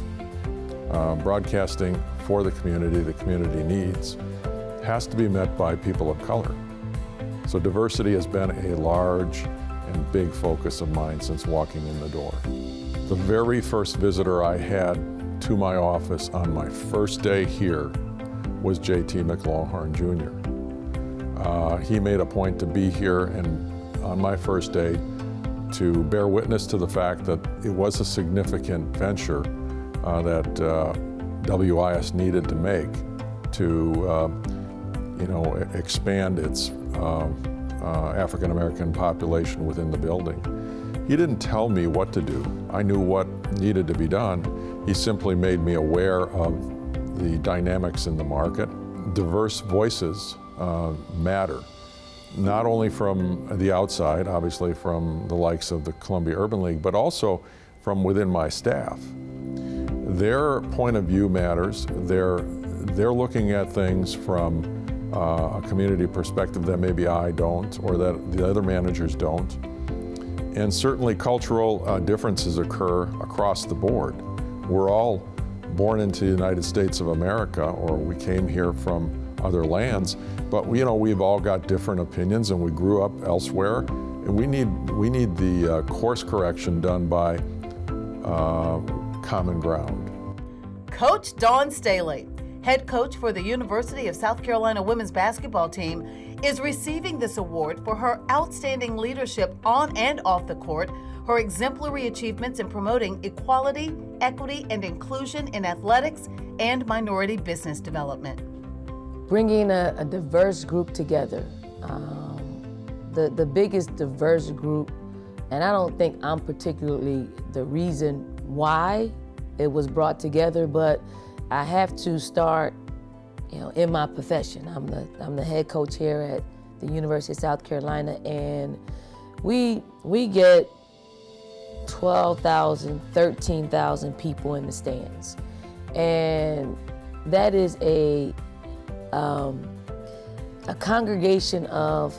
broadcasting for the community needs, has to be met by people of color. So diversity has been a large and big focus of mine since walking in the door. The very first visitor I had to my office on my first day here was JT McLawhorn Jr. He made a point to be here and on my first day to bear witness to the fact that it was a significant venture that WIS needed to make to expand its African American population within the building. He didn't tell me what to do. I knew what needed to be done. He simply made me aware of the dynamics in the market. Diverse voices matter, not only from the outside, obviously from the likes of the Columbia Urban League, but also from within my staff. Their point of view matters. They're looking at things from a community perspective that maybe I don't, or that the other managers don't. And certainly cultural differences occur across the board. We're all born into the United States of America, or we came here from other lands, but we've all got different opinions, and we grew up elsewhere. And we need the course correction done by common ground. Coach Dawn Staley, head coach for the University of South Carolina women's basketball team, is receiving this award for her outstanding leadership on and off the court, her exemplary achievements in promoting equality, equity, and inclusion in athletics and minority business development. Bringing a diverse group together, the biggest diverse group, and I don't think I'm particularly the reason why it was brought together, but I have to start, in my profession. I'm the head coach here at the University of South Carolina, and we get 12,000, 13,000 people in the stands, and that is a congregation of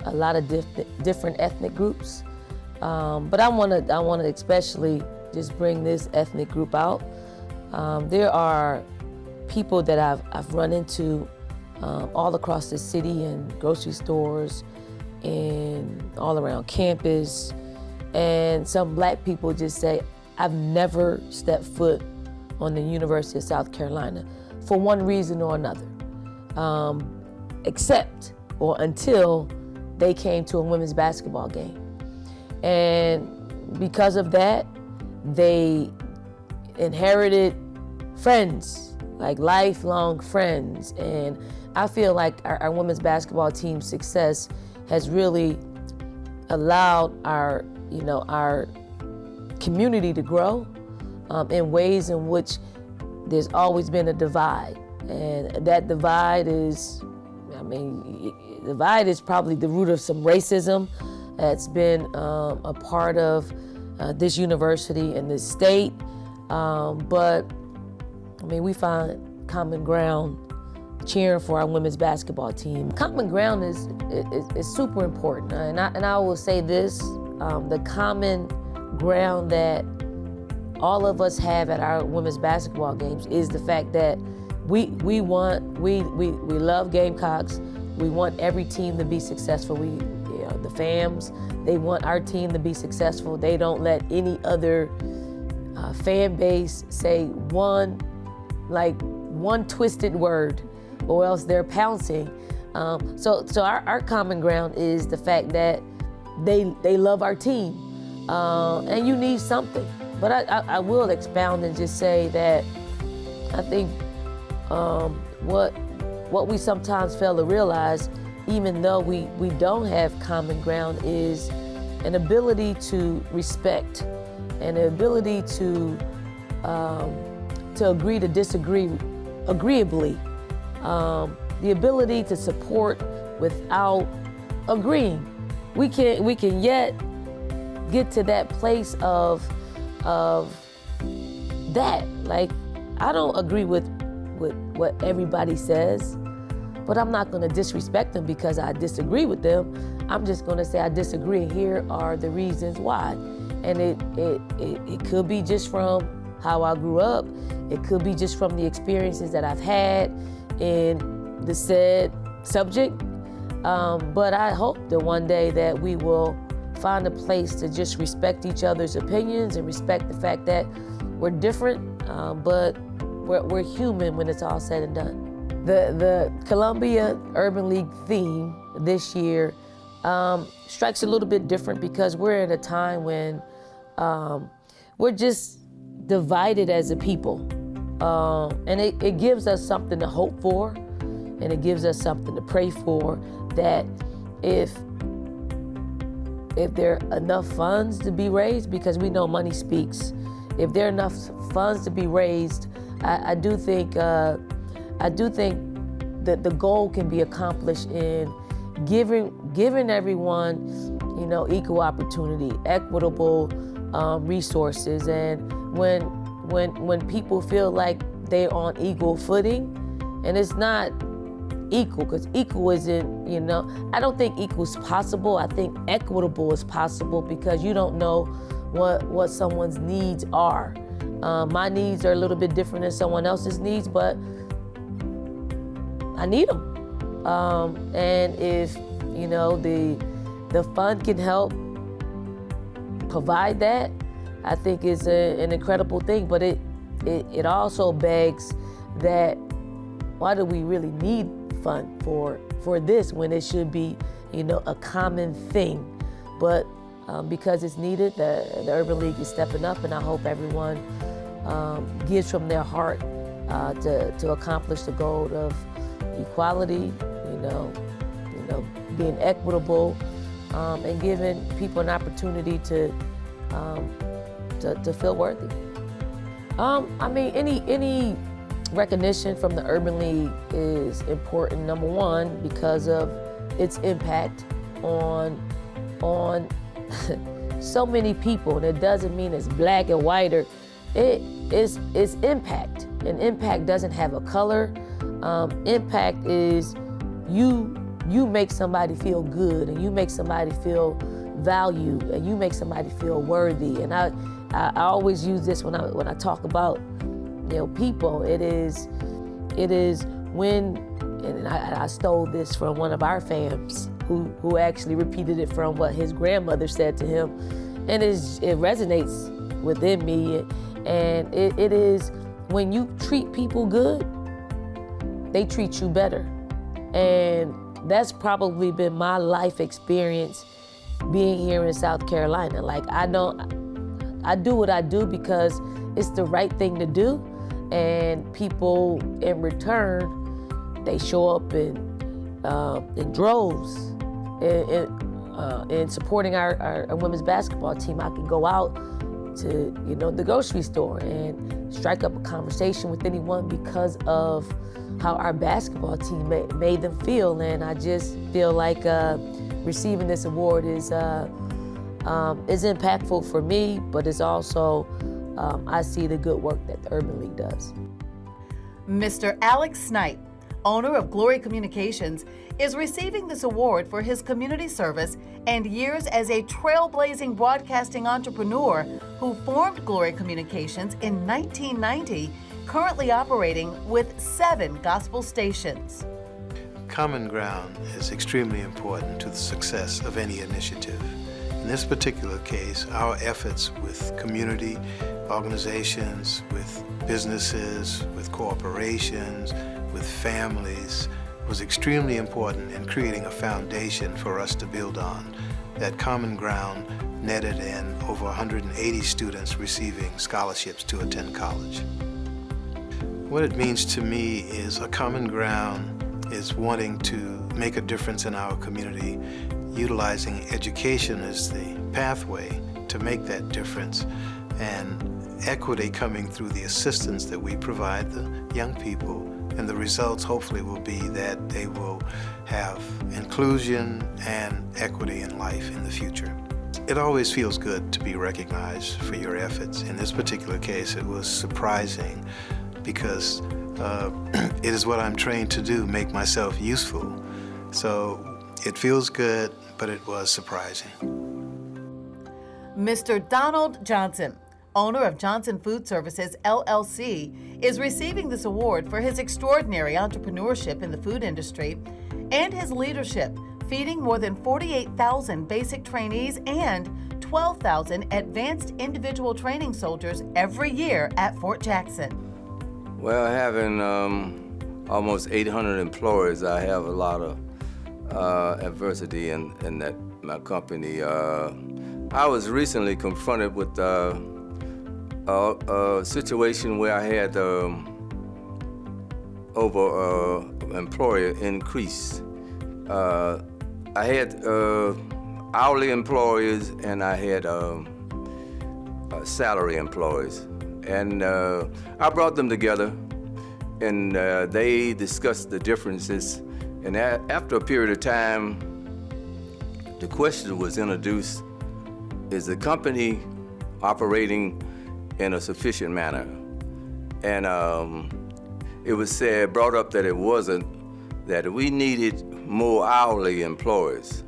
a lot of different ethnic groups, but I want to especially just bring this ethnic group out. There are people that I've run into all across the city in grocery stores and all around campus, and some black people just say, I've never stepped foot on the University of South Carolina for one reason or another, except or until they came to a women's basketball game. And because of that, they inherited friends, like lifelong friends. And I feel like our women's basketball team's success has really allowed our community to grow in ways in which there's always been a divide. And that divide is probably the root of some racism that's been a part of this university and this state. But we find common ground cheering for our women's basketball team. Common ground is super important. And I will say this, the common ground that all of us have at our women's basketball games is the fact that we love Gamecocks. We want every team to be successful. The fams, they want our team to be successful. They don't let any other fan base say one twisted word, or else they're pouncing. So our common ground is the fact that they love our team, and you need something. But I will expound and just say that I think what we sometimes fail to realize, even though we don't have common ground, is an ability to respect, and an ability to agree to disagree agreeably, the ability to support without agreeing. We can yet get to that place of that. Like, I don't agree with what everybody says, but I'm not gonna disrespect them because I disagree with them. I'm just gonna say I disagree, and here are the reasons why. And it could be just from how I grew up. It could be just from the experiences that I've had in the said subject. But I hope that one day that we will find a place to just respect each other's opinions and respect the fact that we're different, but we're human when it's all said and done. The Columbia Urban League theme this year strikes a little bit different because we're at a time when we're just divided as a people. And it gives us something to hope for, and it gives us something to pray for, that if there are enough funds to be raised, because we know money speaks, if there are enough funds to be raised, I do think that the goal can be accomplished in giving everyone, equal opportunity, equitable resources, and when people feel like they're on equal footing, and it's not equal, because equal isn't, I don't think equal is possible. I think equitable is possible because you don't know what someone's needs are. My needs are a little bit different than someone else's needs, but I need them. And if, the fund can help provide that, I think it's an incredible thing. But it also begs that, why do we really need fund for this when it should be, a common thing? But because it's needed, the Urban League is stepping up, and I hope everyone gives from their heart to accomplish the goal of equality, being equitable, and giving people an opportunity to feel worthy. Any recognition from the Urban League is important, number one, because of its impact on so many people. And it doesn't mean it's black and white, or it's impact. And impact doesn't have a color. Impact is you make somebody feel good, and you make somebody feel valued, and you make somebody feel worthy. And I always use this when I talk about people. It is when, and I stole this from one of our fams who actually repeated it from what his grandmother said to him, and it resonates within me. And it is, when you treat people good, they treat you better. And that's probably been my life experience being here in South Carolina. Like, I do what I do because it's the right thing to do, and people in return, they show up in droves in supporting our women's basketball team. I can go out to the grocery store and strike up a conversation with anyone because of how our basketball team made them feel. And I just feel like receiving this award is impactful for me, but it's also, I see the good work that the Urban League does. Mr. Alex Snipe, owner of Glory Communications, is receiving this award for his community service and years as a trailblazing broadcasting entrepreneur who formed Glory Communications in 1990, currently operating with 7 gospel stations. Common ground is extremely important to the success of any initiative. In this particular case, our efforts with community organizations, with businesses, with corporations, with families was extremely important in creating a foundation for us to build on. That common ground netted in over 180 students receiving scholarships to attend college. What it means to me is a common ground is wanting to make a difference in our community, utilizing education as the pathway to make that difference, and equity coming through the assistance that we provide the young people. And the results hopefully will be that they will have inclusion and equity in life in the future. It always feels good to be recognized for your efforts. In this particular case, it was surprising because it is what I'm trained to do, make myself useful. So it feels good, but it was surprising. Mr. Donald Johnson, owner of Johnson Food Services, LLC, is receiving this award for his extraordinary entrepreneurship in the food industry and his leadership, feeding more than 48,000 basic trainees and 12,000 advanced individual training soldiers every year at Fort Jackson. Well, having almost 800 employees, I have a lot of adversity in that my company. I was recently confronted with a situation where I had over employer increase. I had hourly employees and I had salary employees. And I brought them together and they discussed the differences. And after a period of time, the question was introduced, is the company operating in a sufficient manner? And it was brought up that it wasn't, that we needed more hourly employees.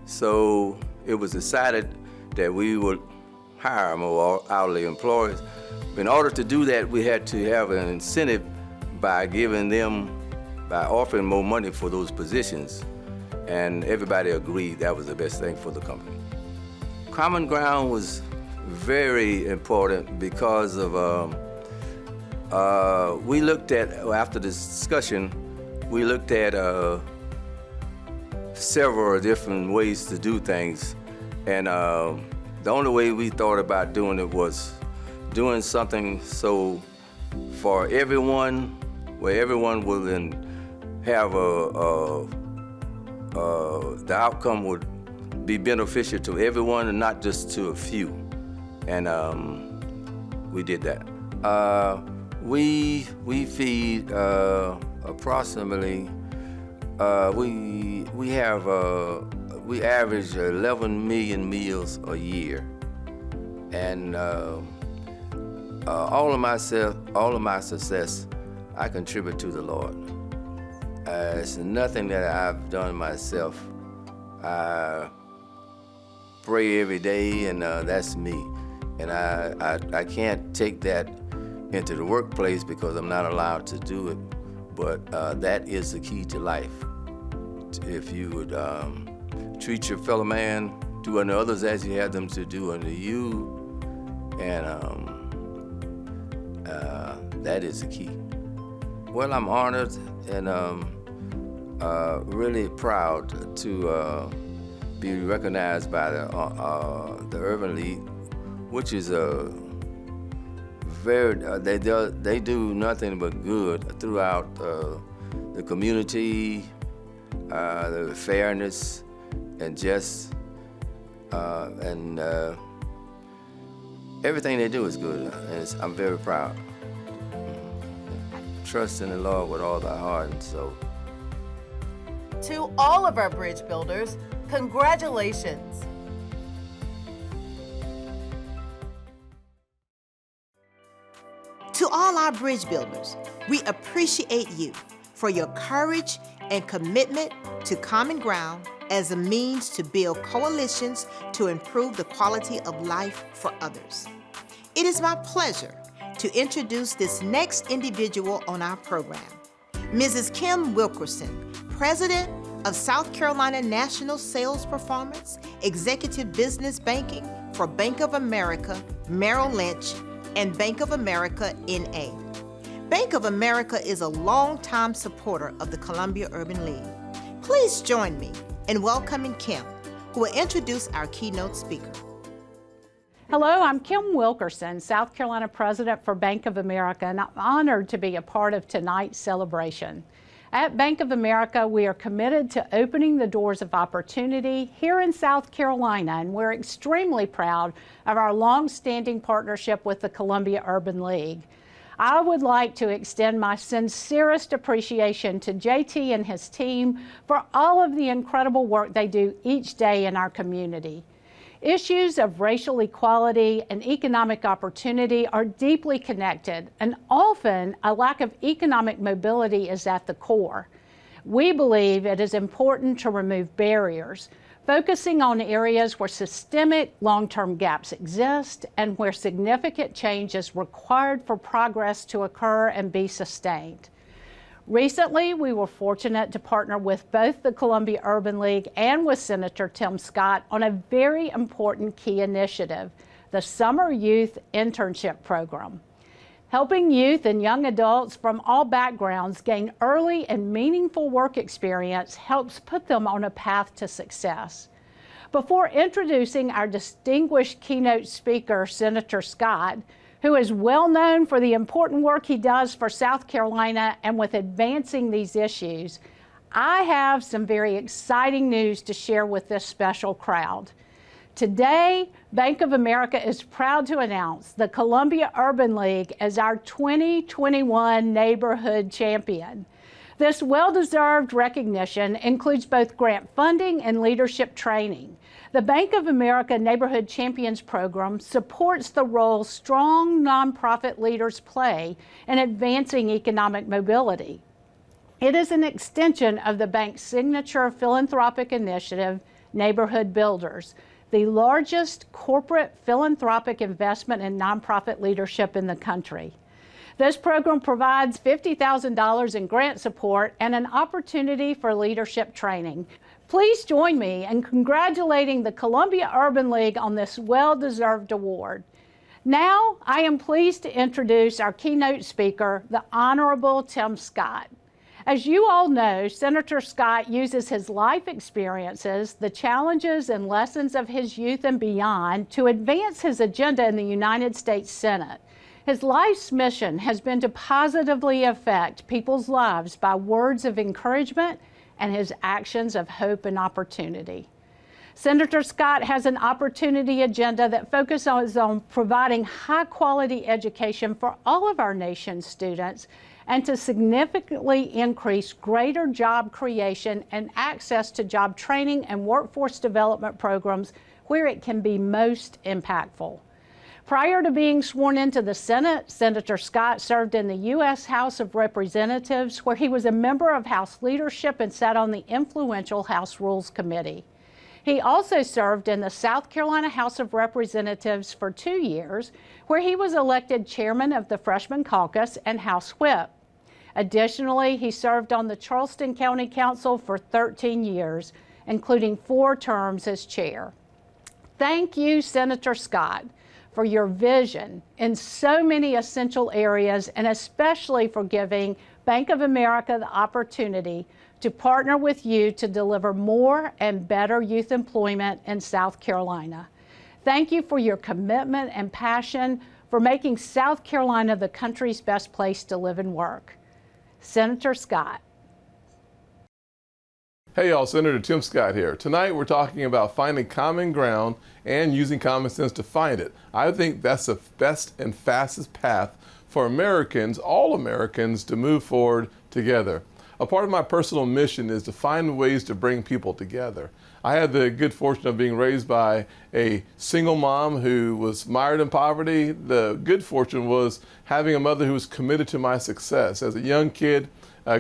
So it was decided that we would hire more hourly employees. In order to do that, we had to have an incentive by offering more money for those positions. And everybody agreed that was the best thing for the company. Common Ground was very important because of, we looked at, after the discussion, we looked at several different ways to do things. And the only way we thought about doing it was doing something so for everyone, where everyone will then have the outcome would be beneficial to everyone and not just to a few. And we did that. We feed approximately, we average 11 million meals a year. And all of my success, I contribute to the Lord. It's nothing that I've done myself. I pray every day, and that's me. And I can't take that into the workplace because I'm not allowed to do it. But that is the key to life. If you would treat your fellow man, do unto others as you have them to do unto you, and that is the key. Well, I'm honored and really proud to be recognized by the Urban League, which is a very, they do nothing but good throughout the community, the fairness and just, and everything they do is good, and I'm very proud. Trust in the Lord with all thy heart and soul. To all of our bridge builders, congratulations. To all our bridge builders, we appreciate you for your courage and commitment to Common Ground as a means to build coalitions to improve the quality of life for others. It is my pleasure to introduce this next individual on our program, Mrs. Kim Wilkerson, President of South Carolina National Sales Performance, Executive Business Banking for Bank of America, Merrill Lynch, and Bank of America, N.A. Bank of America is a longtime supporter of the Columbia Urban League. Please join me in welcoming Kim, who will introduce our keynote speaker. Hello, I'm Kim Wilkerson, South Carolina President for Bank of America, and I'm honored to be a part of tonight's celebration. At Bank of America, we are committed to opening the doors of opportunity here in South Carolina, and we're extremely proud of our long-standing partnership with the Columbia Urban League. I would like to extend my sincerest appreciation to JT and his team for all of the incredible work they do each day in our community. Issues of racial equality and economic opportunity are deeply connected, and often a lack of economic mobility is at the core. We believe it is important to remove barriers, focusing on areas where systemic long-term gaps exist and where significant change is required for progress to occur and be sustained. Recently, we were fortunate to partner with both the Columbia Urban League and with Senator Tim Scott on a very important key initiative, the Summer Youth Internship Program. Helping youth and young adults from all backgrounds gain early and meaningful work experience helps put them on a path to success. Before introducing our distinguished keynote speaker, Senator Scott, who is well known for the important work he does for South Carolina and with advancing these issues, I have some very exciting news to share with this special crowd. Today, Bank of America is proud to announce the Columbia Urban League as our 2021 Neighborhood Champion. This well-deserved recognition includes both grant funding and leadership training. The Bank of America Neighborhood Champions program supports the role strong nonprofit leaders play in advancing economic mobility. It is an extension of the bank's signature philanthropic initiative, Neighborhood Builders, the largest corporate philanthropic investment in nonprofit leadership in the country. This program provides $50,000 in grant support and an opportunity for leadership training. Please join me in congratulating the Columbia Urban League on this well-deserved award. Now, I am pleased to introduce our keynote speaker, the Honorable Tim Scott. As you all know, Senator Scott uses his life experiences, the challenges and lessons of his youth and beyond to advance his agenda in the United States Senate. His life's mission has been to positively affect people's lives by words of encouragement and his actions of hope and opportunity. Senator Scott has an opportunity agenda that focuses on providing high-quality education for all of our nation's students and to significantly increase greater job creation and access to job training and workforce development programs where it can be most impactful. Prior to being sworn into the Senate, Senator Scott served in the U.S. House of Representatives, where he was a member of House leadership and sat on the influential House Rules Committee. He also served in the South Carolina House of Representatives for 2 years, where he was elected chairman of the Freshman Caucus and House Whip. Additionally, he served on the Charleston County Council for 13 years, including 4 terms as chair. Thank you, Senator Scott, for your vision in so many essential areas, and especially for giving Bank of America the opportunity to partner with you to deliver more and better youth employment in South Carolina. Thank you for your commitment and passion for making South Carolina the country's best place to live and work. Senator Scott. Hey y'all, Senator Tim Scott here. Tonight we're talking about finding common ground and using common sense to find it. I think that's the best and fastest path for Americans, all Americans, to move forward together. A part of my personal mission is to find ways to bring people together. I had the good fortune of being raised by a single mom who was mired in poverty. The good fortune was having a mother who was committed to my success. As a young kid,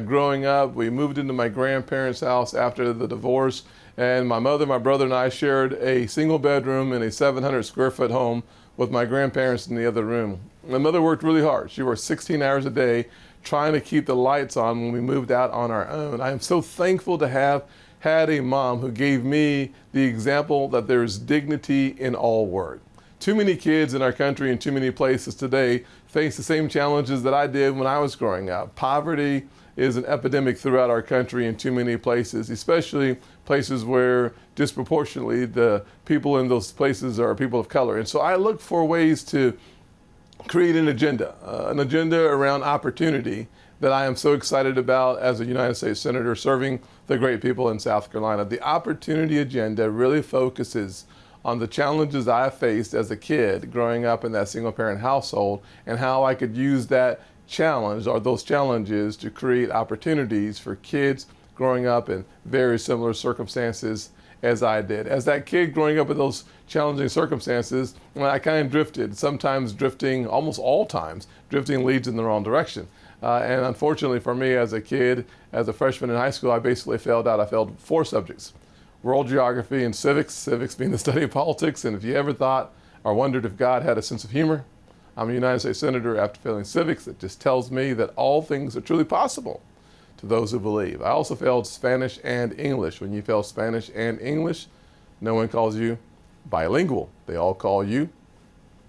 growing up, we moved into my grandparents' house after the divorce, and my mother, my brother, and I shared a single bedroom in a 700 square foot home with my grandparents in the other room. My mother worked really hard. She worked 16 hours a day trying to keep the lights on when we moved out on our own. I am so thankful to have had a mom who gave me the example that there is dignity in all work. Too many kids in our country and too many places today face the same challenges that I did when I was growing up. Poverty is an epidemic throughout our country in too many places, especially places where disproportionately the people in those places are people of color. And so I look for ways to create an agenda around opportunity that I am so excited about as a United States Senator serving the great people in South Carolina. The opportunity agenda really focuses on the challenges I faced as a kid growing up in that single parent household and how I could use that challenge or those challenges to create opportunities for kids growing up in very similar circumstances as I did. As that kid growing up in those challenging circumstances, I kind of drifted, sometimes drifting, almost all times, drifting leads in the wrong direction. And unfortunately for me as a kid, as a freshman in high school, I basically failed out. I failed 4 subjects: world geography and civics, civics being the study of politics. And if you ever thought or wondered if God had a sense of humor, I'm a United States Senator after failing civics. It just tells me that all things are truly possible to those who believe. I also failed Spanish and English. When you fail Spanish and English, no one calls you bilingual. They all call you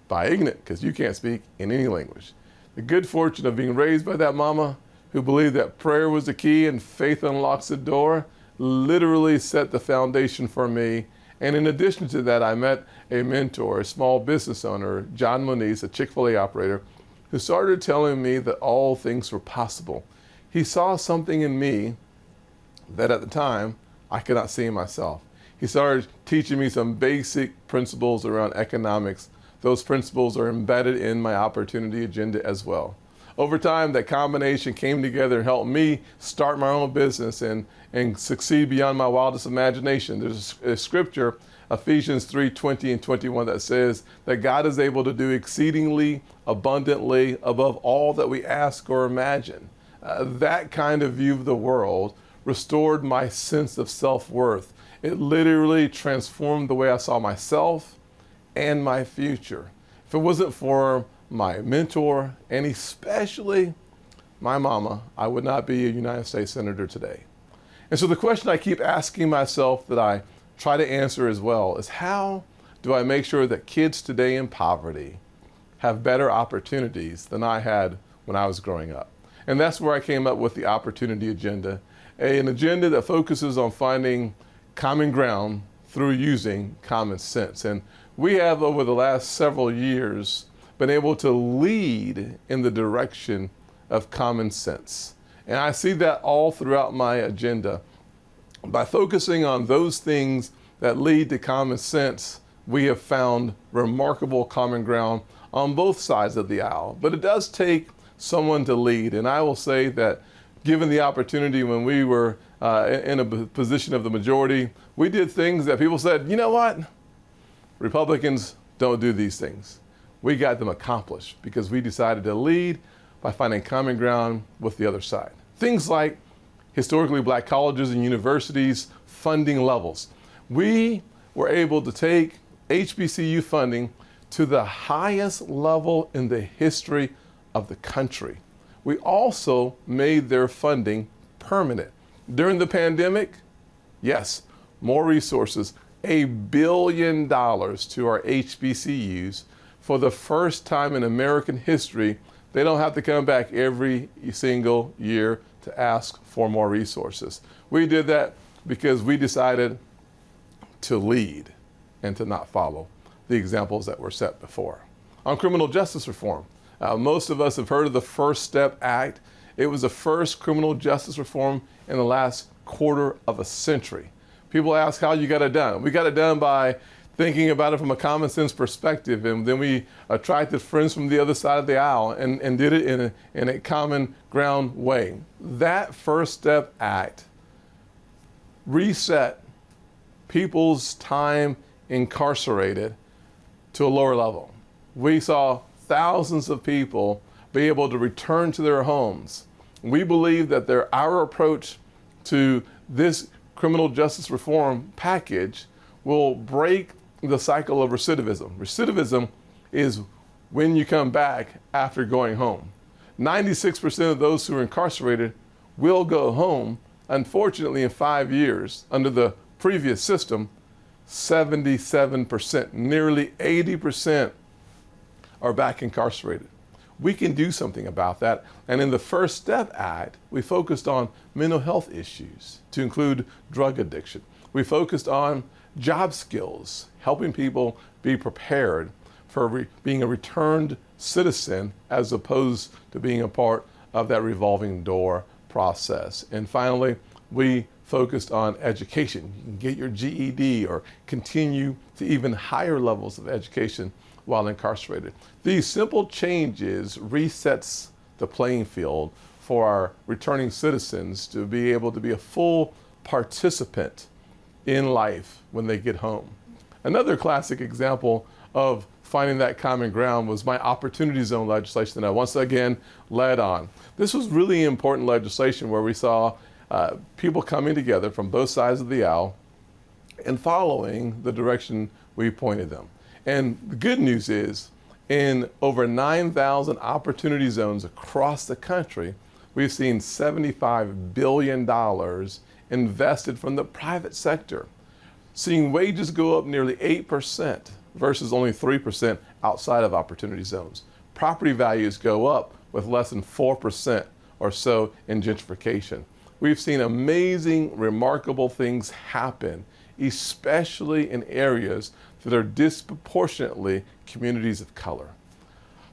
bi-ignorant because you can't speak in any language. The good fortune of being raised by that mama who believed that prayer was the key and faith unlocks the door literally set the foundation for me. And in addition to that, I met a mentor, a small business owner, John Moniz, a Chick-fil-A operator, who started telling me that all things were possible. He saw something in me that at the time I could not see in myself. He started teaching me some basic principles around economics. Those principles are embedded in my opportunity agenda as well. Over time, that combination came together and helped me start my own business and succeed beyond my wildest imagination. There's a scripture, Ephesians 3:20 and 21, that says that God is able to do exceedingly abundantly above all that we ask or imagine. That kind of view of the world restored my sense of self-worth. It literally transformed the way I saw myself and my future. If it wasn't for my mentor, and especially my mama, I would not be a United States Senator today. And so the question I keep asking myself that I try to answer as well is, how do I make sure that kids today in poverty have better opportunities than I had when I was growing up? And that's where I came up with the Opportunity Agenda, an agenda that focuses on finding common ground through using common sense. And we have, over the last several years, been able to lead in the direction of common sense. And I see that all throughout my agenda. By focusing on those things that lead to common sense, we have found remarkable common ground on both sides of the aisle. But it does take someone to lead. And I will say that given the opportunity when we were in a position of the majority, we did things that people said, you know what? Republicans don't do these things. We got them accomplished because we decided to lead by finding common ground with the other side. Things like historically black colleges and universities funding levels. We were able to take HBCU funding to the highest level in the history of the country. We also made their funding permanent. During the pandemic, yes, more resources, $1 billion to our HBCUs. For the first time in American history, they don't have to come back every single year to ask for more resources. We did that because we decided to lead and to not follow the examples that were set before. On criminal justice reform, most of us have heard of the First Step Act. It was the first criminal justice reform in the last quarter of a century. People ask how you got it done. We got it done by thinking about it from a common sense perspective, and then we attracted friends from the other side of the aisle and did it in a common ground way. That First Step Act reset people's time incarcerated to a lower level. We saw thousands of people be able to return to their homes. We believe that our approach to this criminal justice reform package will break the cycle of recidivism. Recidivism is when you come back after going home. 96% of those who are incarcerated will go home. Unfortunately, in 5 years, under the previous system, 77%, nearly 80% are back incarcerated. We can do something about that. And in the First Step Act, we focused on mental health issues to include drug addiction. We focused on job skills, helping people be prepared for being a returned citizen as opposed to being a part of that revolving door process. And finally, we focused on education. You can get your GED or continue to even higher levels of education while incarcerated. These simple changes resets the playing field for our returning citizens to be able to be a full participant in life when they get home. Another classic example of finding that common ground was my Opportunity Zone legislation that I once again led on. This was really important legislation where we saw people coming together from both sides of the aisle and following the direction we pointed them. And the good news is, in over 9,000 opportunity zones across the country, we've seen $75 billion invested from the private sector, seeing wages go up nearly 8% versus only 3% outside of opportunity zones. Property values go up with less than 4% or so in gentrification. We've seen amazing, remarkable things happen, especially in areas that are disproportionately communities of color.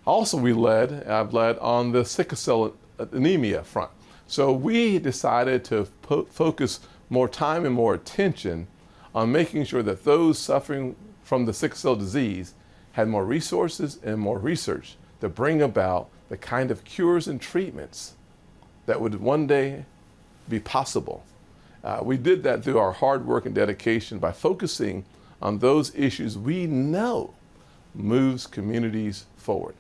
Also, I've led on the sickle cell anemia front. So we decided to focus more time and more attention on making sure that those suffering from the sickle cell disease had more resources and more research to bring about the kind of cures and treatments that would one day be possible. We did that through our hard work and dedication by focusing on those issues we know moves communities forward.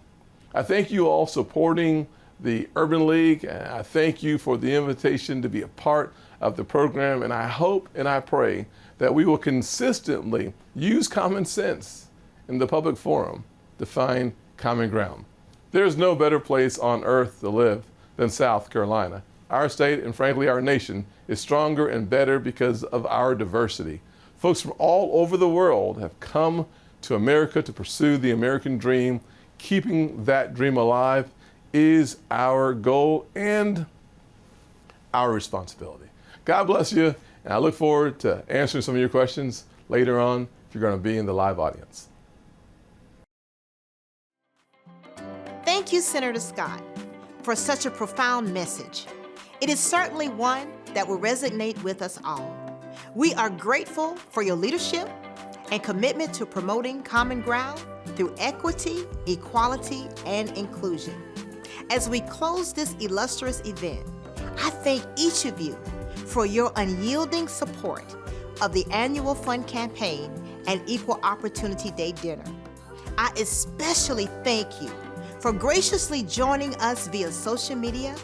I thank you all supporting the Urban League. I thank you for the invitation to be a part of the program, and I hope and I pray that we will consistently use common sense in the public forum to find common ground. There's no better place on earth to live than South Carolina. Our state, and frankly our nation, is stronger and better because of our diversity. Folks from all over the world have come to America to pursue the American dream. Keeping that dream alive is our goal and our responsibility. God bless you, and I look forward to answering some of your questions later on if you're going to be in the live audience. Thank you, Senator Scott, for such a profound message. It is certainly one that will resonate with us all. We are grateful for your leadership and commitment to promoting common ground through equity, equality, and inclusion. As we close this illustrious event, I thank each of you for your unyielding support of the annual fund campaign and Equal Opportunity Day dinner. I especially thank you for graciously joining us via social media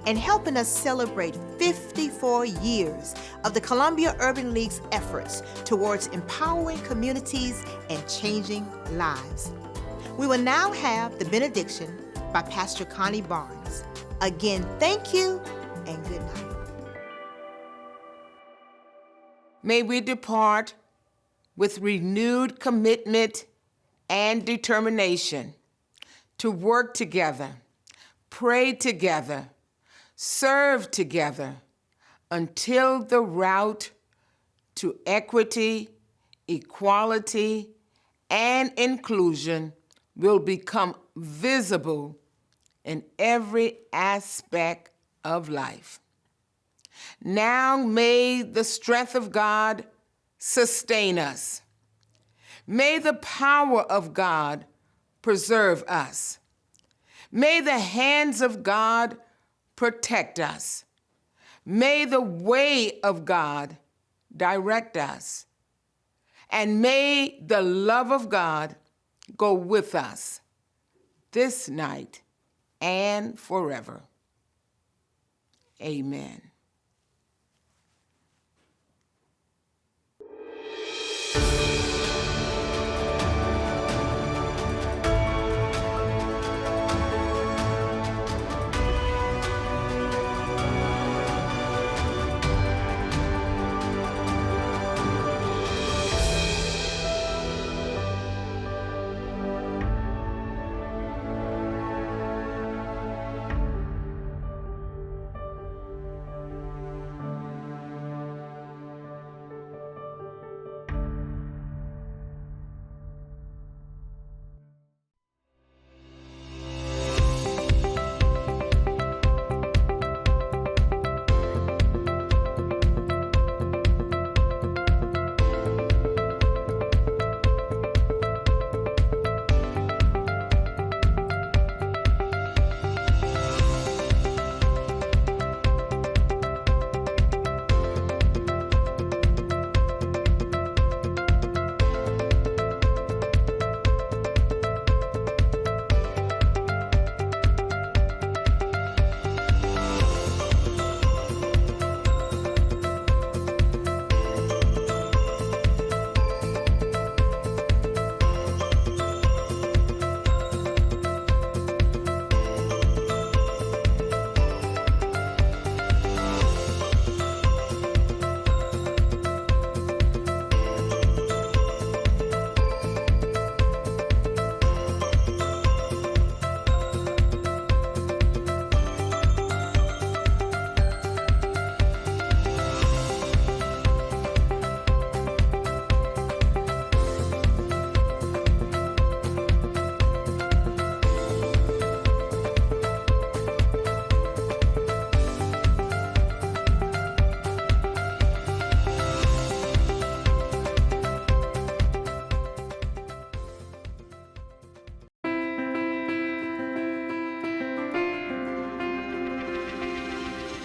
and helping us celebrate 54 years of the Columbia Urban League's efforts towards empowering communities and changing lives. We will now have the benediction by Pastor Connie Barnes. Again, thank you and good night. May we depart with renewed commitment and determination to work together, pray together, serve together until the route to equity, equality, and inclusion will become visible in every aspect of life. Now may the strength of God sustain us. May the power of God preserve us. May the hands of God protect us. May the way of God direct us. And may the love of God go with us this night and forever. Amen.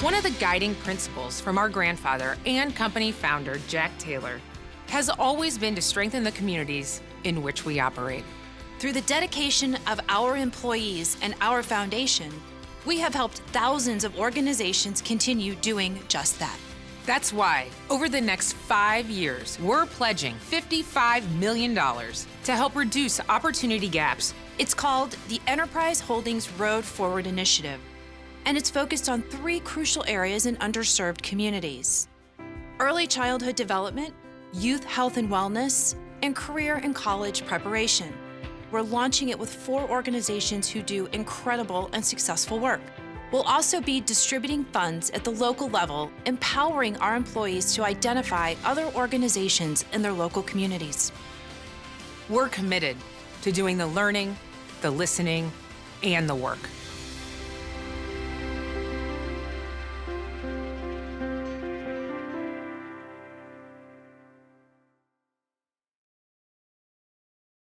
One of the guiding principles from our grandfather and company founder, Jack Taylor, has always been to strengthen the communities in which we operate. Through the dedication of our employees and our foundation, we have helped thousands of organizations continue doing just that. That's why, over the next 5 years, we're pledging $55 million to help reduce opportunity gaps. It's called the Enterprise Holdings Road Forward Initiative, and it's focused on 3 crucial areas in underserved communities: early childhood development, youth health and wellness, and career and college preparation. We're launching it with 4 organizations who do incredible and successful work. We'll also be distributing funds at the local level, empowering our employees to identify other organizations in their local communities. We're committed to doing the learning, the listening, and the work.